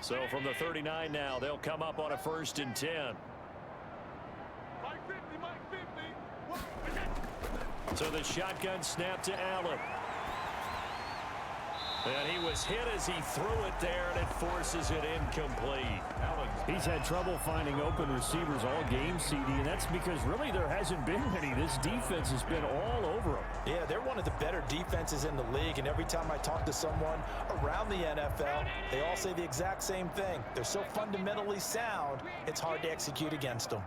So from the 39 now, they'll come up on a 1st and 10. So the shotgun snap to Allen. And he was hit as he threw it there, and it forces it incomplete. He's had trouble finding open receivers all game, CD, and that's because really there hasn't been many. This defense has been all over him. Yeah, they're one of the better defenses in the league, and every time I talk to someone around the NFL, they all say the exact same thing. They're so fundamentally sound, it's hard to execute against them.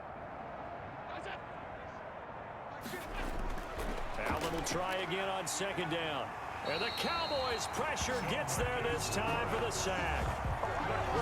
Allen will try again on 2nd down. And the Cowboys pressure gets there this time for the sack.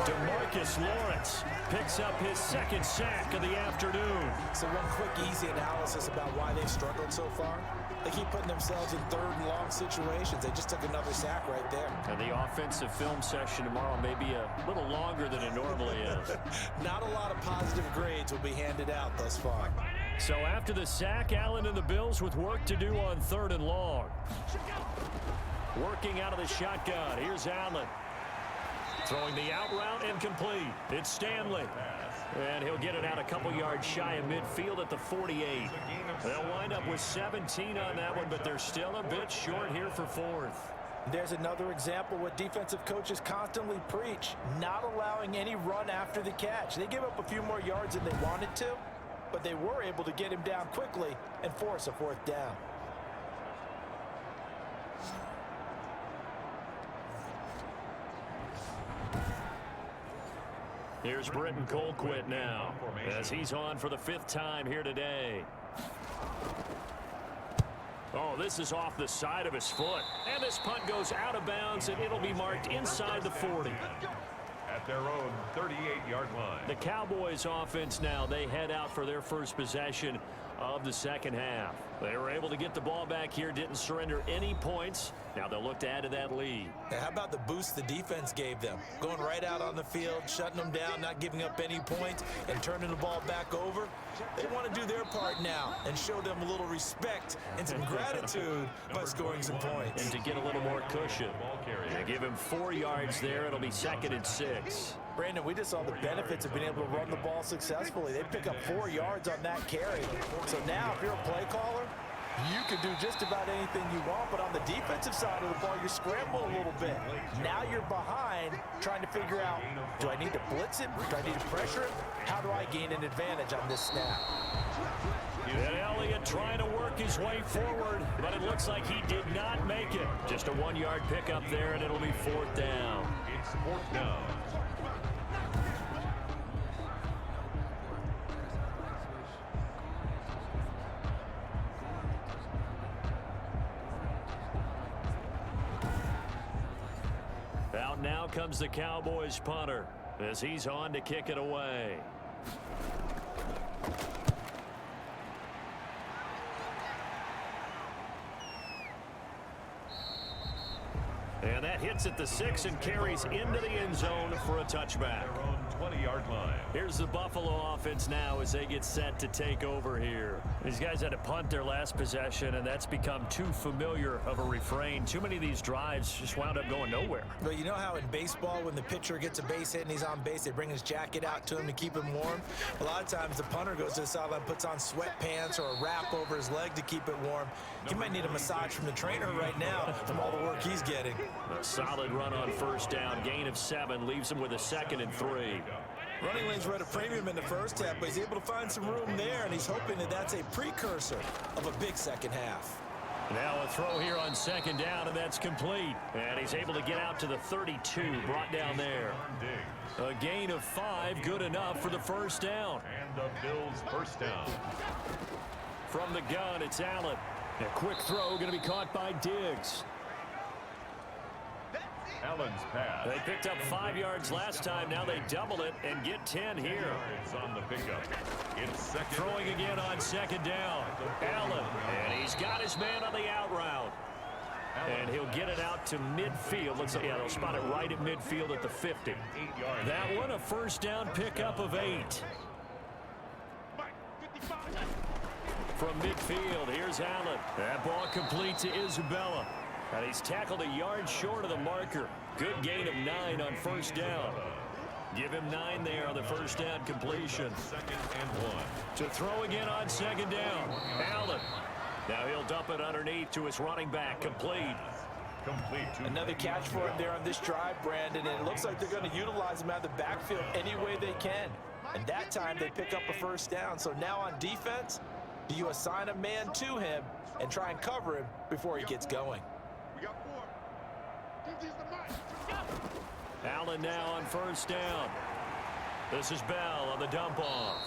DeMarcus Lawrence picks up his second sack of the afternoon. So one quick, easy analysis about why they've struggled so far. They keep putting themselves in third and long situations. They just took another sack right there. And the offensive film session tomorrow may be a little longer than it normally is. Not a lot of positive grades will be handed out thus far. So after the sack, Allen and the Bills with work to do on third and long. Working out of the shotgun. Here's Allen. Throwing the out route incomplete. It's Stanley. And he'll get it out a couple yards shy of midfield at the 48. They'll wind up with 17 on that one, but they're still a bit short here for fourth. There's another example what defensive coaches constantly preach, not allowing any run after the catch. They give up a few more yards than they wanted to, but they were able to get him down quickly and force a fourth down. Here's Britton Colquitt now as he's on for the 5th time here today. Oh, this is off the side of his foot. And this punt goes out of bounds, and it'll be marked inside the 40. At their own 38-yard line. The Cowboys offense now, they head out for their first possession of the second half. They were able to get the ball back here, didn't surrender any points. Now they'll look to add to that lead. How about the boost the defense gave them? Going right out on the field, shutting them down, not giving up any points, and turning the ball back over. They want to do their part now and show them a little respect and some gratitude by scoring some points. And to get a little more cushion. They give him 4 yards there. It'll be 2nd and 6. Brandon, we just saw the benefits of being able to run the ball successfully. They pick up 4 yards on that carry. So now, if you're a play caller, you can do just about anything you want, but on the defensive side of the ball, you're scrambling a little bit. Now you're behind, trying to figure out, do I need to blitz him? Do I need to pressure him? How do I gain an advantage on this snap? And Elliott trying to work his way forward, but it looks like he did not make it. Just a 1-yard pickup there, and it'll be 4th down. It's 4th down. Out now comes the Cowboys punter as he's on to kick it away. And that hits at the 6 and carries into the end zone for a touchback. Their own 20-yard line. Here's the Buffalo offense now as they get set to take over here. These guys had to punt their last possession, and that's become too familiar of a refrain. Too many of these drives just wound up going nowhere. But you know how in baseball, when the pitcher gets a base hit and he's on base, they bring his jacket out to him to keep him warm? A lot of times the punter goes to the sideline, puts on sweatpants or a wrap over his leg to keep it warm. He might need a massage from the trainer right now from all the work he's getting. A solid run on 1st down. Gain of 7 leaves him with a 2nd and 3. Running lanes were at a premium in the first half, but he's able to find some room there, and he's hoping that that's a precursor of a big second half. Now a throw here on 2nd down, and that's complete. And he's able to get out to the 32, brought down there. A gain of 5, good enough for the 1st down. And the Bills' 1st down. From the gun, it's Allen. A quick throw going to be caught by Diggs. Allen's pass. They picked up 5 yards last time. Now they double it and get 10 here. It's on the pickup. It's 2nd. Throwing again on 2nd down. Allen. And he's got his man on the out route. And he'll get it out to midfield. Looks like, yeah, they'll spot it right at midfield at the 50. That one, a 1st down pickup of 8. From midfield, here's Allen. That ball complete to Isabella. And he's tackled a yard short of the marker. Good gain of 9 on 1st down. Give him 9 there on the 1st down completion. 2nd and 1. To throw again on 2nd down. Allen. Now he'll dump it underneath to his running back. Complete. Another catch for him there on this drive, Brandon, and it looks like they're going to utilize him out of the backfield any way they can. And that time they pick up a 1st down. So now on defense, do you assign a man to him and try and cover him before he gets going? Allen now on 1st down. This is Bell on the dump off.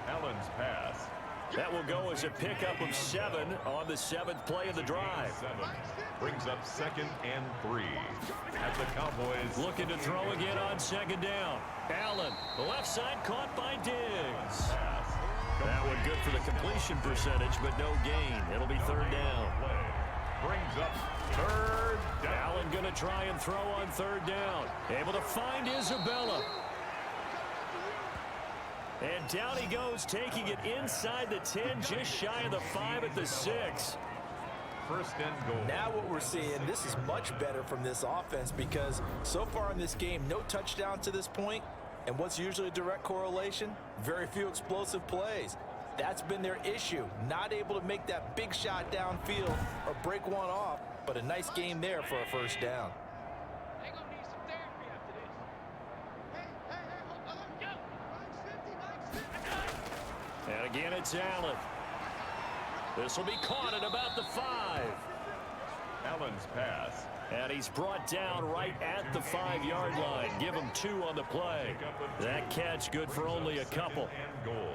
Allen's pass. That will go as a pickup of 7 on the 7th play of the drive. 7 brings up 2nd and 3 at the Cowboys. Looking to throw again on 2nd down. Allen, the left side caught by Diggs. That one good for the completion percentage, but no gain. It'll be 3rd down. Brings up 3rd down. Allen going to try and throw on 3rd down. Able to find Isabella. And down he goes, taking it inside the 10, just shy of the 5 at the 6. 1st and goal. Now what we're seeing, this is much better from this offense because so far in this game, no touchdown to this point. And what's usually a direct correlation? Very few explosive plays. That's been their issue. Not able to make that big shot downfield or break one off, but a nice game there for a 1st down. And again, it's Allen. This will be caught at about the 5. Allen's pass. And he's brought down right at the 5-yard line. Give him 2 on the play. That catch good for only a couple. And goal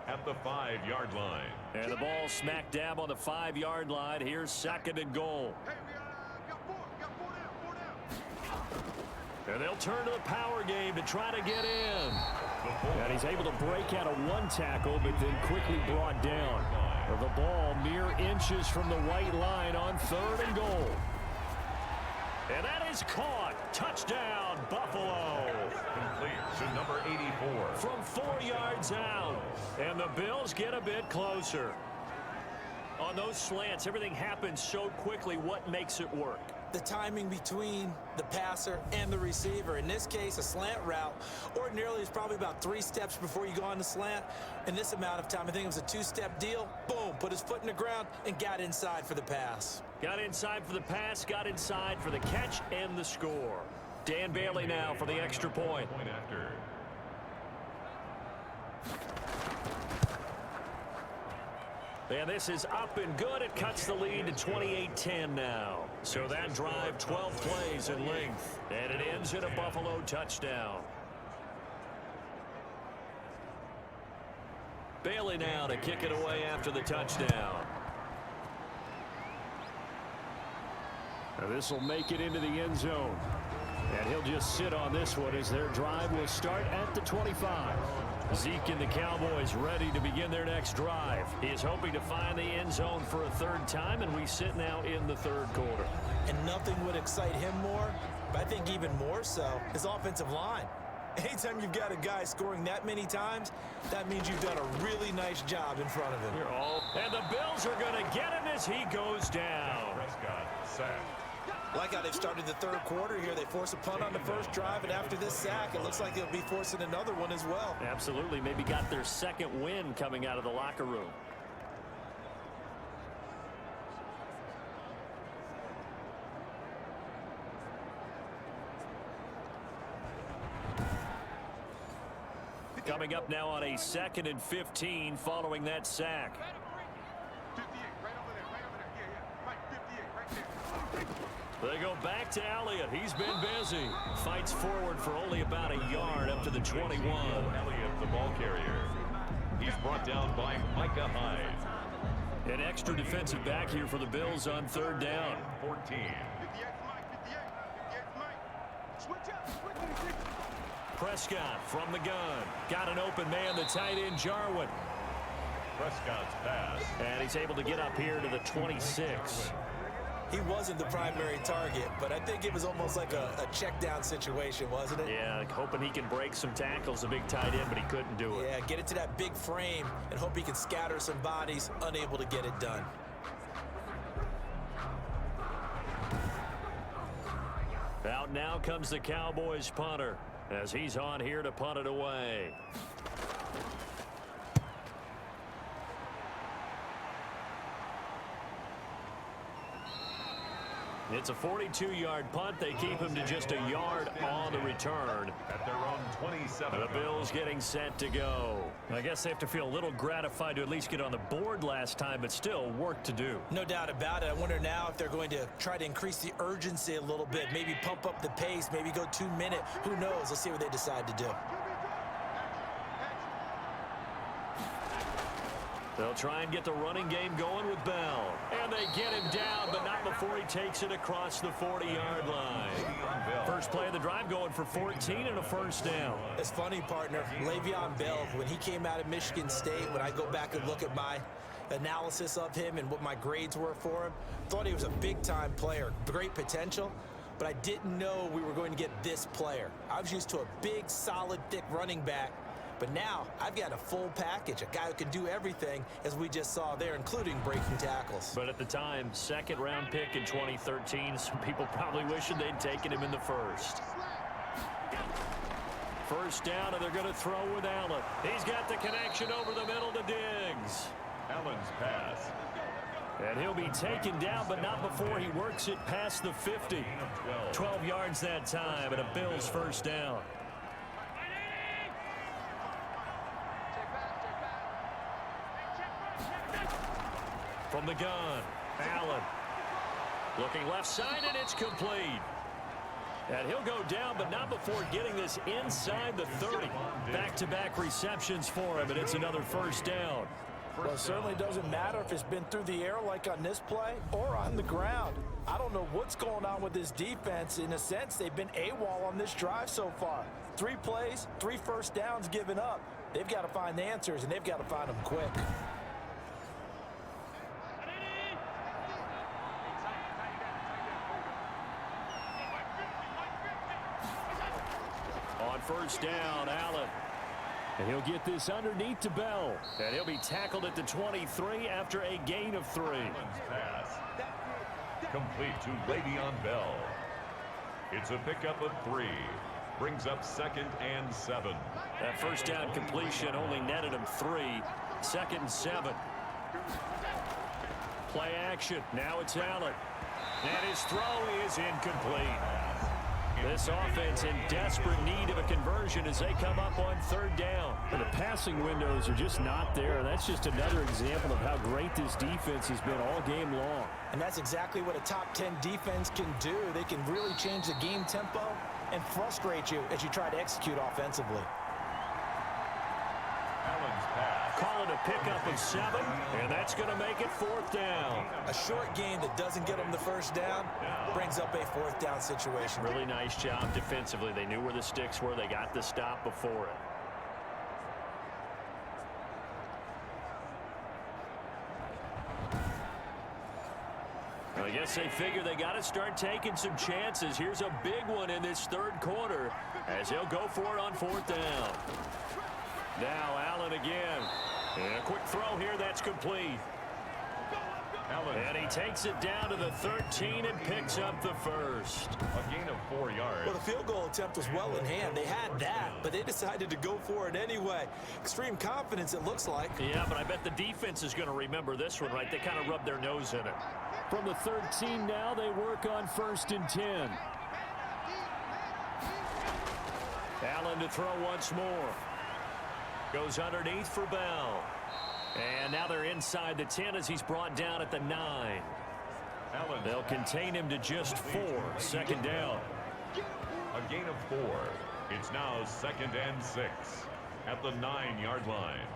at the 5-yard line. And the ball smack dab on the 5-yard line. Here's 2nd and goal. And they'll turn to the power game to try to get in. And he's able to break out of 1 tackle, but then quickly brought down. The ball mere inches from the white line on 3rd and goal. And that is caught. Touchdown, Buffalo. Complete to number 84. From 4 yards out. And the Bills get a bit closer. On those slants, everything happens so quickly. What makes it work? The timing between the passer and the receiver. In this case, a slant route ordinarily is probably about 3 steps before you go on the slant. In this amount of time, I think it was a 2-step deal. Boom, put his foot in the ground and got inside for the pass. Got inside for the pass, got inside for the catch and the score. Dan Bailey now for the extra point. Point after. And this is up and good. It cuts the lead to 28-10 now. So that drive, 12 plays in length. And it ends in a Buffalo touchdown. Bailey now to kick it away after the touchdown. Now this will make it into the end zone. And he'll just sit on this one as their drive will start at the 25. Zeke and the Cowboys ready to begin their next drive. He is hoping to find the end zone for a 3rd time, and we sit now in the 3rd quarter. And nothing would excite him more, but I think even more so, his offensive line. Anytime you've got a guy scoring that many times, that means you've done a really nice job in front of him. And the Bills are going to get him as he goes down. Prescott sacked. Like how they've started the 3rd quarter here. They force a punt on the 1st drive, and after this sack, it looks like they'll be forcing another one as well. Absolutely. Maybe got their 2nd win coming out of the locker room. Coming up now on a 2nd and 15 following that sack. They go back to Elliott. He's been busy. Fights forward for only about a yard up to the 21. Elliott, the ball carrier. He's brought down by Micah Hyde. An extra defensive back here for the Bills on 3rd down. 14. Prescott from the gun. Got an open man, the tight end, Jarwin. Prescott's pass. And he's able to get up here to the 26. He wasn't the primary target, but I think it was almost like a check down situation, wasn't it? Yeah, hoping he can break some tackles, a big tight end, but he couldn't do it. Yeah, get it to that big frame and hope he can scatter some bodies, unable to get it done. Out now comes the Cowboys punter as he's on here to punt it away. It's a 42-yard punt. They keep him to just a yard on the return. At their own 27. The Bills getting set to go. I guess they have to feel a little gratified to at least get on the board last time, but still work to do. No doubt about it. I wonder now if they're going to try to increase the urgency a little bit, maybe pump up the pace, maybe go 2-minute. Who knows? Let's see what they decide to do. They'll try and get the running game going with Bell. And they get him down, but not before he takes it across the 40-yard line. First play of the drive going for 14 and a first down. It's funny, partner. Le'Veon Bell, when he came out of Michigan State, when I go back and look at my analysis of him and what my grades were for him, thought he was a big-time player, great potential, but I didn't know we were going to get this player. I was used to a big, solid, thick running back. But now, I've got a full package, a guy who can do everything, as we just saw there, including breaking tackles. But at the time, second-round pick in 2013, some people probably wishing they'd taken him in the first. First down, and they're going to throw with Allen. He's got the connection over the middle to Diggs. Allen's pass. And he'll be taken down, but not before he works it past the 50. 12 yards that time, and a Bills first down. From the gun, Allen. Looking left side, and it's complete. And he'll go down, but not before getting this inside the 30. Back-to-back receptions for him, and it's another first down. Well, it certainly doesn't matter if it's been through the air like on this play or on the ground. I don't know what's going on with this defense. In a sense, they've been AWOL on this drive so far. 3 plays, 3 first downs given up. They've got to find the answers, and they've got to find them quick. On first down, Allen. And he'll get this underneath to Bell. And he'll be tackled at the 23 after a gain of 3. Pass. Complete to Le'Veon Bell. It's a pickup of 3. Brings up 2nd and 7. That first down completion only netted him 3. 2nd and 7. Play action. Now it's Allen. And his throw is incomplete. This offense in desperate need of a conversion as they come up on 3rd down. And the passing windows are just not there. That's just another example of how great this defense has been all game long. And that's exactly what a top 10 defense can do. They can really change the game tempo and frustrate you as you try to execute offensively. Allen's pass. Calling a pickup of 7, and that's going to make it 4th down. A short game that doesn't get them the first down brings up a 4th down situation. Really nice job defensively. They knew where the sticks were. They got the stop before it. I guess they figure they got to start taking some chances. Here's a big one in this 3rd quarter as they'll go for it on 4th down. Now Allen again. And a quick throw here that's complete. Allen. And he takes it down to the 13 and picks up the first. A gain of 4 yards. Well, the field goal attempt was well in hand. They had that, but they decided to go for it anyway. Extreme confidence, it looks like. Yeah, but I bet the defense is going to remember this one, right? They kind of rubbed their nose in it. From the 13 now, they work on 1st and 10. Allen to throw once more. Goes underneath for Bell. And now they're inside the 10 as he's brought down at the 9. Allen. They'll contain him to just 4. 2nd down. A gain of 4. It's now 2nd and 6 at the 9-yard line.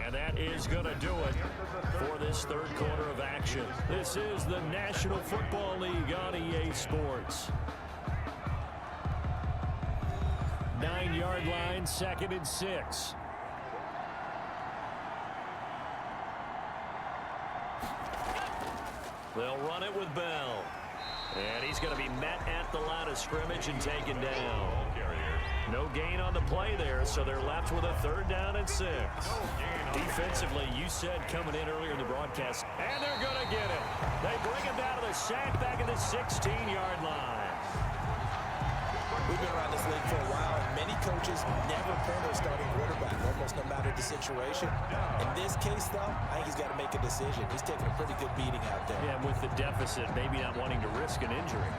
And that is going to do it for this 3rd quarter of action. This is the National Football League on EA Sports. 9-yard line, 2nd and 6. They'll run it with Bell. And he's going to be met at the line of scrimmage and taken down. No gain on the play there, so they're left with a 3rd down and 6. Defensively, you said coming in earlier in the broadcast, and they're going to get it. They bring him down to the sack back at the 16-yard line. We've been around this league for a while, and many coaches never pull their starting quarterback, almost no matter the situation. In this case, though, I think he's got to make a decision. He's taking a pretty good beating out there. Yeah, with the deficit, maybe not wanting to risk an injury.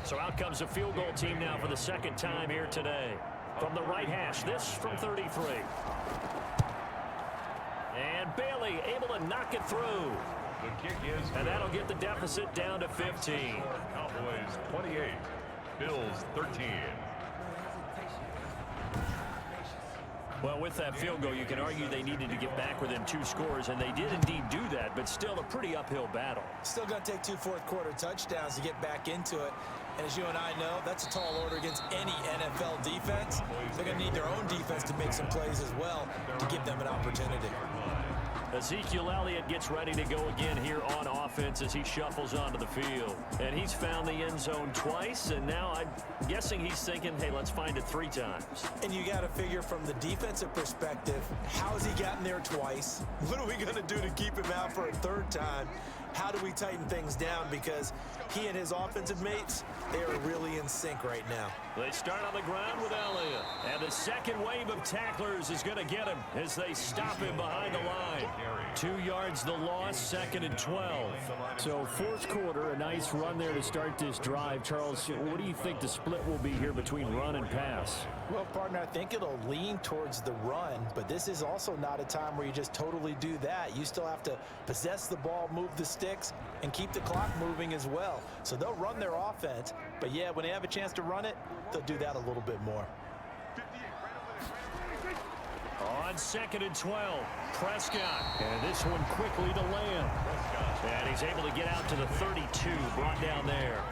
So out comes the field goal team now for the 2nd time here today. From the right hash, this from 33. And Bailey able to knock it through. The kick is And that'll get the deficit down to 15. Cowboys 28. Bills 13. Well, with that field goal, you can argue they needed to get back within 2 scores, and they did indeed do that, but still a pretty uphill battle. Still going to take 2 fourth-quarter touchdowns to get back into it. And as you and I know, that's a tall order against any NFL defense. They're going to need their own defense to make some plays as well to give them an opportunity. Ezekiel Elliott gets ready to go again here on offense as he shuffles onto the field. And he's found the end zone twice, and now I'm guessing he's thinking, hey, let's find it 3 times. And you got to figure from the defensive perspective, how has he gotten there twice? What are we going to do to keep him out for a 3rd time? How do we tighten things down? Because he and his offensive mates, they are really in sync right now. They start on the ground with Elliott. And the second wave of tacklers is going to get him as they stop him behind the line. 2 yards the loss, 2nd and 12. So 4th quarter, a nice run there to start this drive. Charles, what do you think the split will be here between run and pass? Well, partner, I think it'll lean towards the run, but this is also not a time where you just totally do that. You still have to possess the ball, move the sticks, and keep the clock moving as well. So they'll run their offense, but yeah, when they have a chance to run it, they'll do that a little bit more. On 2nd and 12, Prescott. And this one quickly to Lamb. And he's able to get out to the 32, brought down there.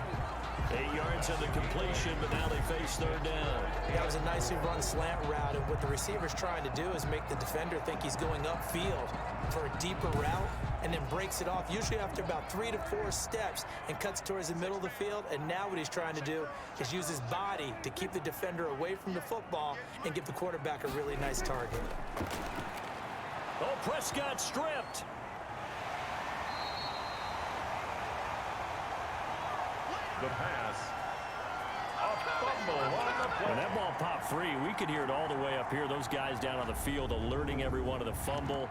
8 yards on the completion, but now they face 3rd down. That was a nicely run slant route, and what the receiver's trying to do is make the defender think he's going upfield for a deeper route, and then breaks it off, usually after about 3 to 4 steps, and cuts towards the middle of the field. And now what he's trying to do is use his body to keep the defender away from the football and give the quarterback a really nice target. Oh, Prescott stripped. The pass. A fumble on the play. When that ball popped free, we could hear it all the way up here. Those guys down on the field alerting everyone of the fumble.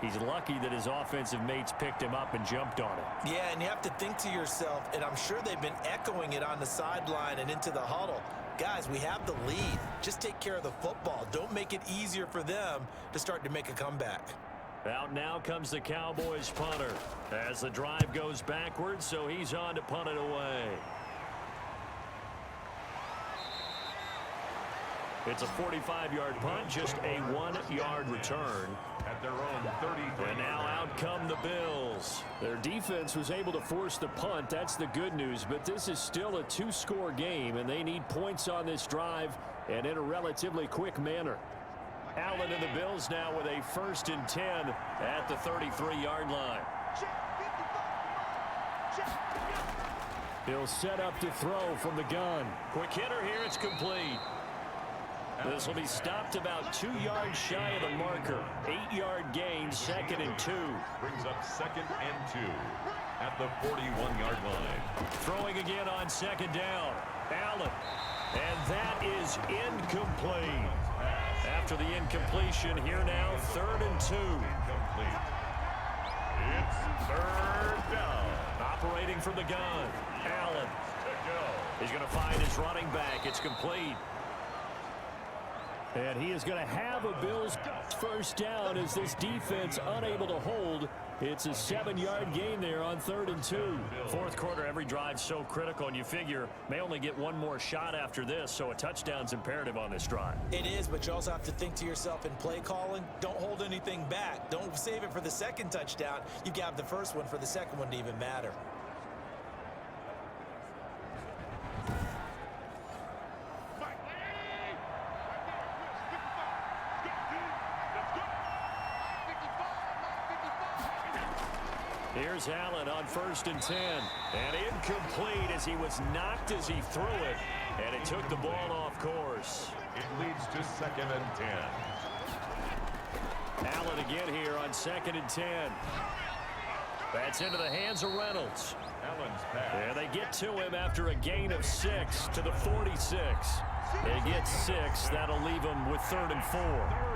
He's lucky that his offensive mates picked him up and jumped on it. Yeah, and you have to think to yourself, and I'm sure they've been echoing it on the sideline and into the huddle. Guys, we have the lead. Just take care of the football. Don't make it easier for them to start to make a comeback. Out now comes the Cowboys punter as the drive goes backwards, so he's on to punt it away. It's a 45-yard punt, just a 1-yard return. At their own 33. And now out come the Bills. Their defense was able to force the punt. That's the good news, but this is still a 2-score game, and they need points on this drive and in a relatively quick manner. Allen and the Bills now with a 1st and 10 at the 33-yard line. He'll set up to throw from the gun. Quick hitter here, it's complete. This will be stopped about 2 yards shy of the marker. 8-yard gain, 2nd and 2. Brings up 2nd and 2 at the 41-yard line. Throwing again on 2nd down. Allen. And that is incomplete. After the incompletion, here now, 3rd and 2. Incomplete. It's 3rd down. Operating from the gun. Allen. To go. He's going to find his running back. It's complete. And he is going to have a Bills 1st down as this defense unable to hold. It's a 7-yard gain there on 3rd and 2. 4th quarter, every drive's so critical, and you figure may only get one more shot after this, so a touchdown's imperative on this drive. It is, but you also have to think to yourself in play calling, don't hold anything back. Don't save it for the 2nd touchdown. You got the 1st one for the 2nd one to even matter. Here's Allen on 1st and 10. And incomplete as he was knocked as he threw it. And it took the ball off course. It leads to 2nd and 10. Allen again here on 2nd and 10. That's into the hands of Reynolds. Allen's pass. And they get to him after a gain of 6 to the 46. They get 6. That'll leave them with 3rd and 4.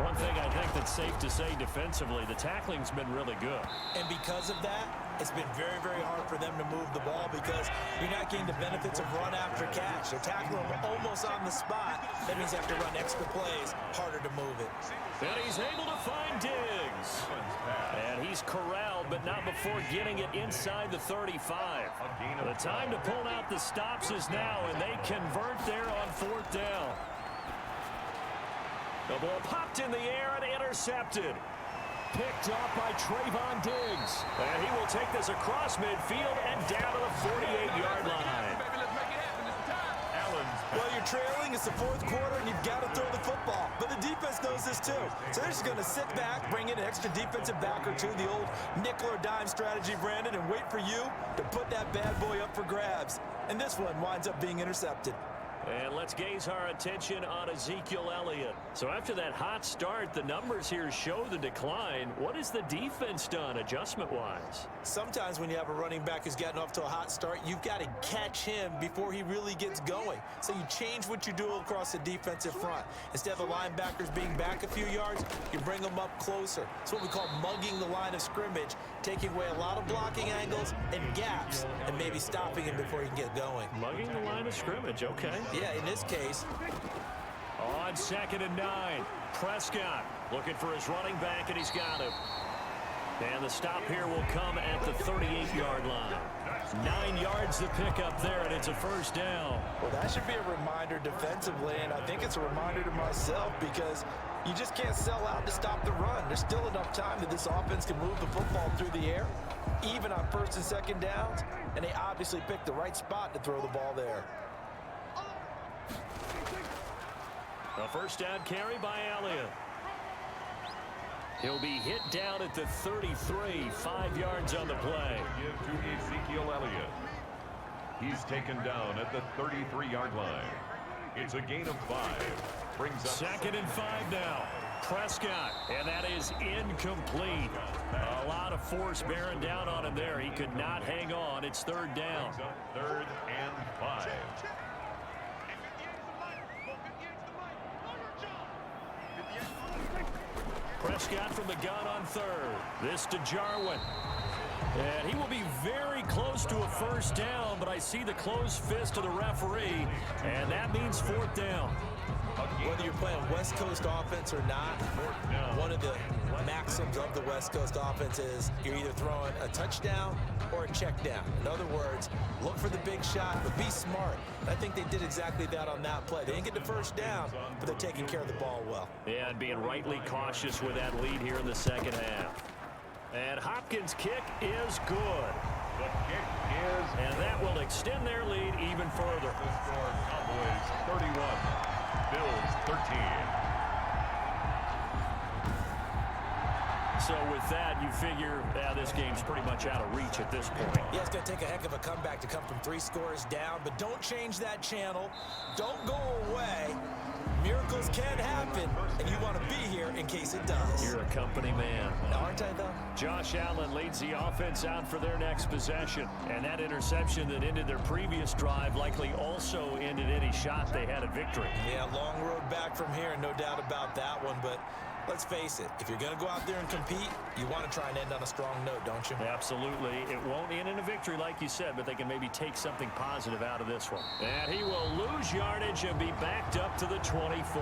One thing I think that's safe to say defensively, the tackling's been really good. And because of that, it's been very, very hard for them to move the ball because you're not getting the benefits of run after catch. They're tackling them almost on the spot. That means they have to run extra plays, harder to move it. And he's able to find Diggs. And he's corralled 12, but not before getting it inside the 35. The time to pull out the stops is now, and they convert there on 4th down. The ball popped in the air and intercepted. Picked off by Trayvon Diggs. And he will take this across midfield and down to the 48-yard line. Well, you're trailing. It's the 4th quarter, and you've got to throw the football. But the defense knows this, too. So they're just going to sit back, bring in an extra defensive back or two, the old nickel or dime strategy, Brandon, and wait for you to put that bad boy up for grabs. And this one winds up being intercepted. And let's gaze our attention on Ezekiel Elliott. So after that hot start, the numbers here show the decline. What has the defense done adjustment-wise? Sometimes when you have a running back who's gotten off to a hot start, you've got to catch him before he really gets going. So you change what you do across the defensive front. Instead of the linebackers being back a few yards, you bring them up closer. It's what we call mugging the line of scrimmage, taking away a lot of blocking angles and gaps, and maybe stopping him before he can get going. Mugging the line of scrimmage, okay. Yeah, in this case. On 2nd and 9, Prescott looking for his running back, and he's got him. And the stop here will come at the 38-yard line. 9 yards to pick up there, and it's a 1st down. Well, that should be a reminder defensively, and I think it's a reminder to myself because you just can't sell out to stop the run. There's still enough time that this offense can move the football through the air, even on 1st and 2nd downs, and they obviously picked the right spot to throw the ball there. A 1st down carry by Elliott. He'll be hit down at the 33, 5 yards on the play. Give to Ezekiel Elliott. He's taken down at the 33-yard line. It's a gain of 5. Brings up 2nd and 5 now. Prescott, and that is incomplete. A lot of force bearing down on him there. He could not hang on. It's 3rd down. 3rd and 5. Prescott from the gun on 3rd. This to Jarwin. And he will be very close to a 1st down, but I see the closed fist of the referee, and that means 4th down. Whether you're playing West Coast offense or not, one of the maxims of the West Coast offense is you're either throwing a touchdown or a check down. In other words, look for the big shot, but be smart. And I think they did exactly that on that play. They didn't get the 1st down, but they're taking care of the ball well. Yeah, and being rightly cautious with that lead here in the 2nd half. And Hopkins' kick is good. The kick is... And that will extend their lead even further. The score, Cowboys 31, Bills 13. So with that, you figure this game's pretty much out of reach at this point. Yeah, it's going to take a heck of a comeback to come from 3 scores down, but don't change that channel. Don't go away. Miracles can happen, and you want to be here in case it does. You're a company man. Aren't I, though? Josh Allen leads the offense out for their next possession. And that interception that ended their previous drive likely also ended any shot they had at victory. Yeah, long road back from here, no doubt about that one, but let's face it, if you're going to go out there and compete, you want to try and end on a strong note, don't you? Absolutely. It won't end in a victory like you said, but they can maybe take something positive out of this one. And he will lose yardage and be backed up to the 24.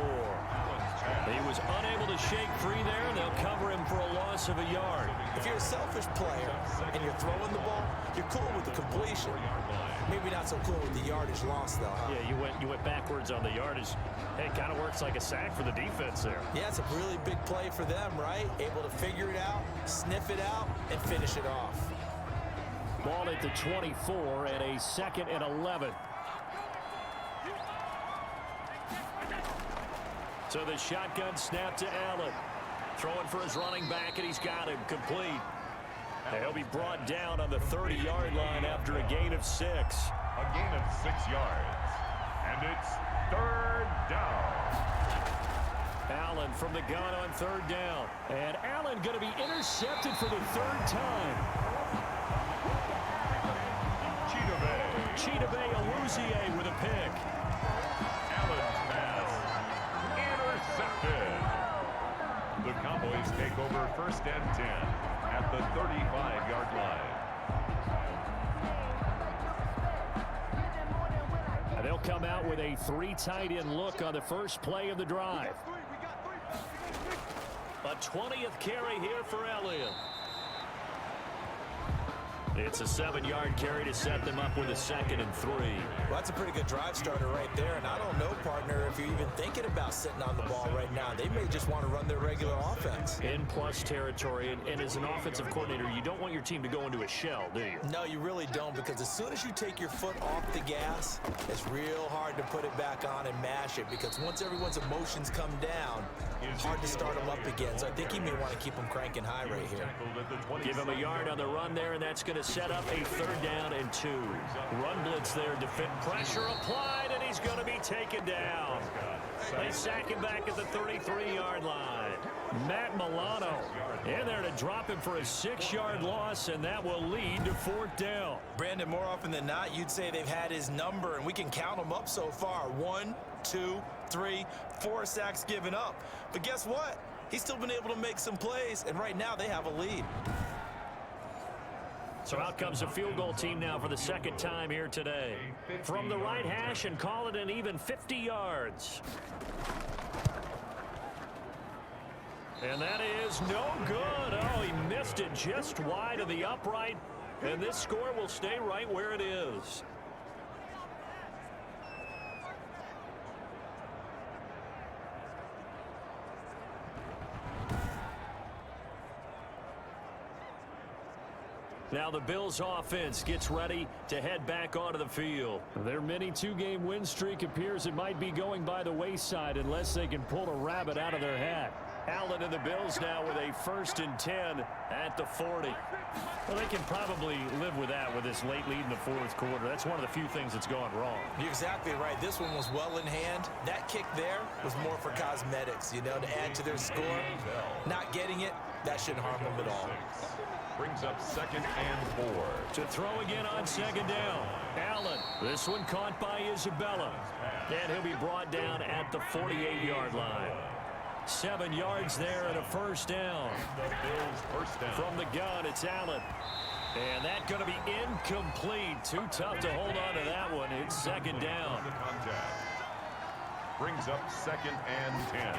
He was unable to shake free there, and they'll cover him for a loss of a yard. If you're a selfish player and you're throwing the ball, you're cool with the completion. Maybe not so cool with the yardage loss, though, huh? Yeah, you went backwards on the yardage. Hey, it kind of works like a sack for the defense there. Yeah, it's a really big play for them, right? Able to figure it out, sniff it out, and finish it off. Ball at the 24 and a 2nd and 11. So the shotgun snap to Allen. Throwing for his running back, and he's got him complete. And he'll be brought down on the 30-yard line after a gain of 6. A gain of 6 yards. And it's 3rd down. Allen from the gun on 3rd down. And Allen going to be intercepted for the 3rd time. Chidobe Awuzie with a pick. Allen's pass intercepted. The Cowboys take over 1st and 10 at the 35-yard line. And they'll come out with a 3 tight end look on the first play of the drive. A 20th carry here for Elliott. It's a 7-yard carry to set them up with a 2nd and 3. Well, that's a pretty good drive starter right there, and I don't know, partner, if you're even thinking about sitting on the ball right now. They may just want to run their regular offense. In plus territory, and as an offensive coordinator, you don't want your team to go into a shell, do you? No, you really don't, because as soon as you take your foot off the gas, it's real hard to put it back on and mash it, because once everyone's emotions come down, it's hard to start them up again. So I think he may want to keep them cranking high right here. Give him a yard on the run there, and that's going to set up a 3rd down and 2. Run blitz there, pressure applied, and he's going to be taken down. They sack him back at the 33-yard line. Matt Milano in there to drop him for a 6-yard loss, and that will lead to 4th down. Brandon, more often than not, you'd say they've had his number, and we can count them up so far. 1, 2, 3, 4 sacks given up. But guess what? He's still been able to make some plays, and right now they have a lead. So out comes the field goal team now for the 2nd time here today. From the right hash, and call it an even 50 yards. And that is no good. Oh, he missed it just wide of the upright. And this score will stay right where it is. Now the Bills offense gets ready to head back onto the field. Their mini 2-game win streak appears it might be going by the wayside unless they can pull a rabbit out of their hat. Allen and the Bills now with a 1st and 10 at the 40. Well, they can probably live with that with this late lead in the 4th quarter. That's one of the few things that's gone wrong. You're exactly right. This one was well in hand. That kick there was more for cosmetics, to add to their score. Not getting it, that shouldn't harm them at all. Brings up 2nd and 4. To throw again on 2nd down. Allen. This one caught by Isabella. And he'll be brought down at the 48-yard line. 7 yards there and a 1st down. From the gun, it's Allen. And that's going to be incomplete. Too tough to hold on to that one. It's 2nd down. Brings up 2nd and 10.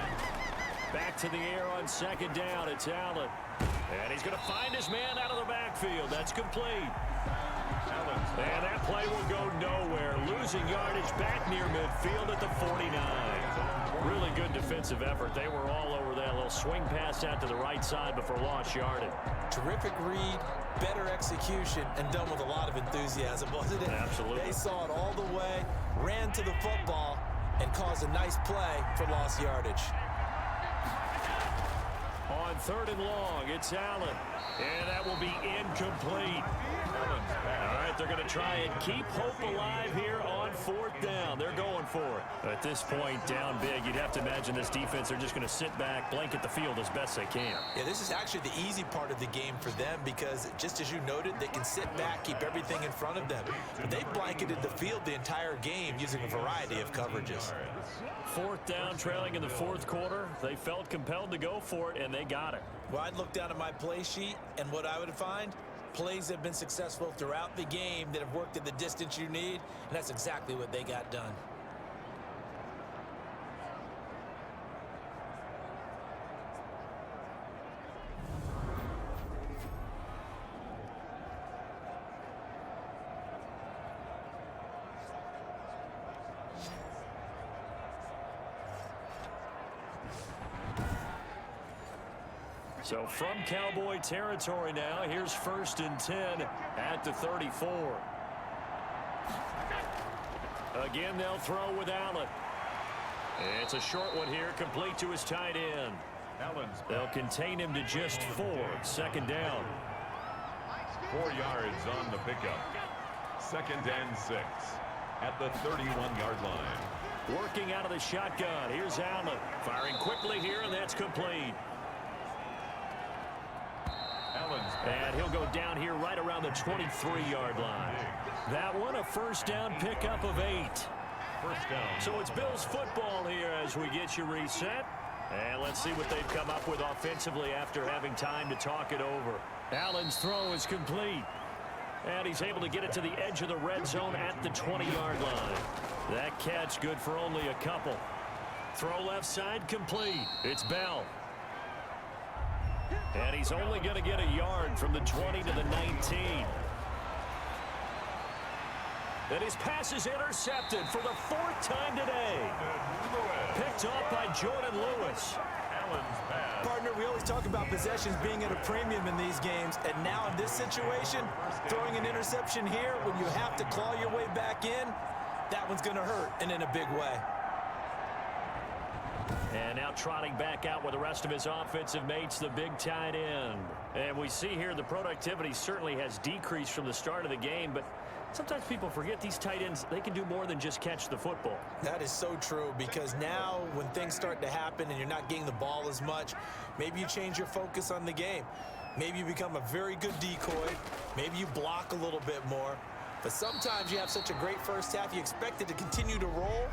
Back to the air on 2nd down. It's Allen. And he's going to find his man out of the backfield. That's complete. And that play will go nowhere. Losing yardage back near midfield at the 49. Really good defensive effort. They were all over that little swing pass out to the right side before lost yardage. Terrific read, better execution, and done with a lot of enthusiasm, wasn't it? Absolutely. They saw it all the way, ran to the football, and caused a nice play for lost yardage. On 3rd and long, it's Allen. And that will be incomplete. All right, they're going to try and keep hope alive here on 4th down. They're going for it. At this point, down big, you'd have to imagine this defense, they're just going to sit back, blanket the field as best they can. Yeah, this is actually the easy part of the game for them because, just as you noted, they can sit back, keep everything in front of them. But they've blanketed the field the entire game using a variety of coverages. 4th down, trailing in the 4th quarter. They felt compelled to go for it, and they got it. Well, I'd look down at my play sheet, and what I would find, plays have been successful throughout the game that have worked at the distance you need, and that's exactly what they got done. So from Cowboy territory now, here's 1st and 10 at the 34. Again, they'll throw with Allen. It's a short one here, complete to his tight end. They'll contain him to just 4. 2nd down. 4 yards on the pickup. 2nd and 6 at the 31-yard line. Working out of the shotgun. Here's Allen. Firing quickly here, and that's complete. And he'll go down here right around the 23-yard line. That one, a 1st down pickup of 8. 1st down. So it's Bills football here as we get you reset. And let's see what they've come up with offensively after having time to talk it over. Allen's throw is complete. And he's able to get it to the edge of the red zone at the 20-yard line. That catch good for only a couple. Throw left side complete. It's Bell. And he's only going to get a yard from the 20 to the 19. And his pass is intercepted for the 4th time today. Picked off by Jordan Lewis. Partner, we always talk about possessions being at a premium in these games, and now in this situation, throwing an interception here when you have to claw your way back in, that one's going to hurt, and in a big way. And now trotting back out with the rest of his offensive mates, the big tight end. And we see here the productivity certainly has decreased from the start of the game, but sometimes people forget these tight ends, they can do more than just catch the football. That is so true, because now when things start to happen and you're not getting the ball as much, maybe you change your focus on the game. Maybe you become a very good decoy. Maybe you block a little bit more. But sometimes you have such a great first half, you expect it to continue to roll,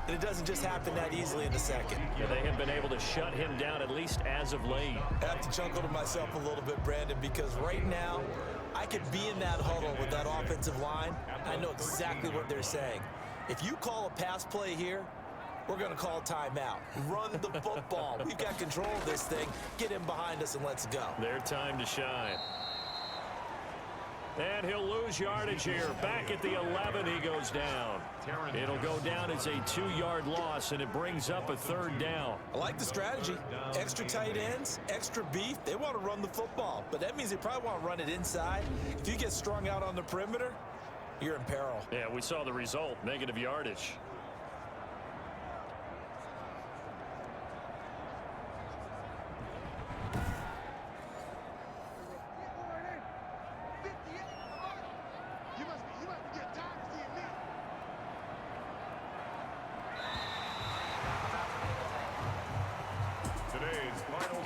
and it doesn't just happen that easily in the second. Yeah, they have been able to shut him down, at least as of late. I have to chuckle to myself a little bit, Brandon, because right now, I could be in that huddle with that offensive line. I know exactly what they're saying. If you call a pass play here, we're going to call timeout. Run the football. We've got control of this thing. Get him behind us and let's go. Their time to shine. And he'll lose yardage here. Back at the 11, he goes down. It'll go down as a 2-yard loss, and it brings up a 3rd down. I like the strategy. Extra tight ends, extra beef. They want to run the football, but that means they probably want to run it inside. If you get strung out on the perimeter, you're in peril. Yeah, we saw the result, negative yardage.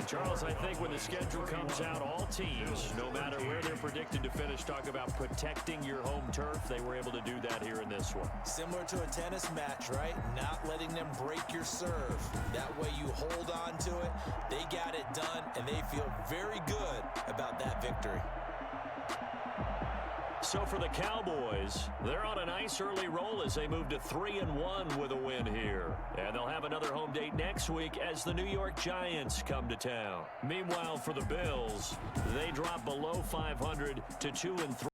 Charles, I think when the schedule comes out, all teams, no matter where they're predicted to finish, talk about protecting your home turf. They were able to do that here in this one. Similar to a tennis match, right? Not letting them break your serve. That way you hold on to it. They got it done, and they feel very good about that victory. So for the Cowboys, they're on a nice early roll as they move to 3-1 with a win here. And they'll have another home date next week as the New York Giants come to town. Meanwhile, for the Bills, they drop below 500 to 2-3.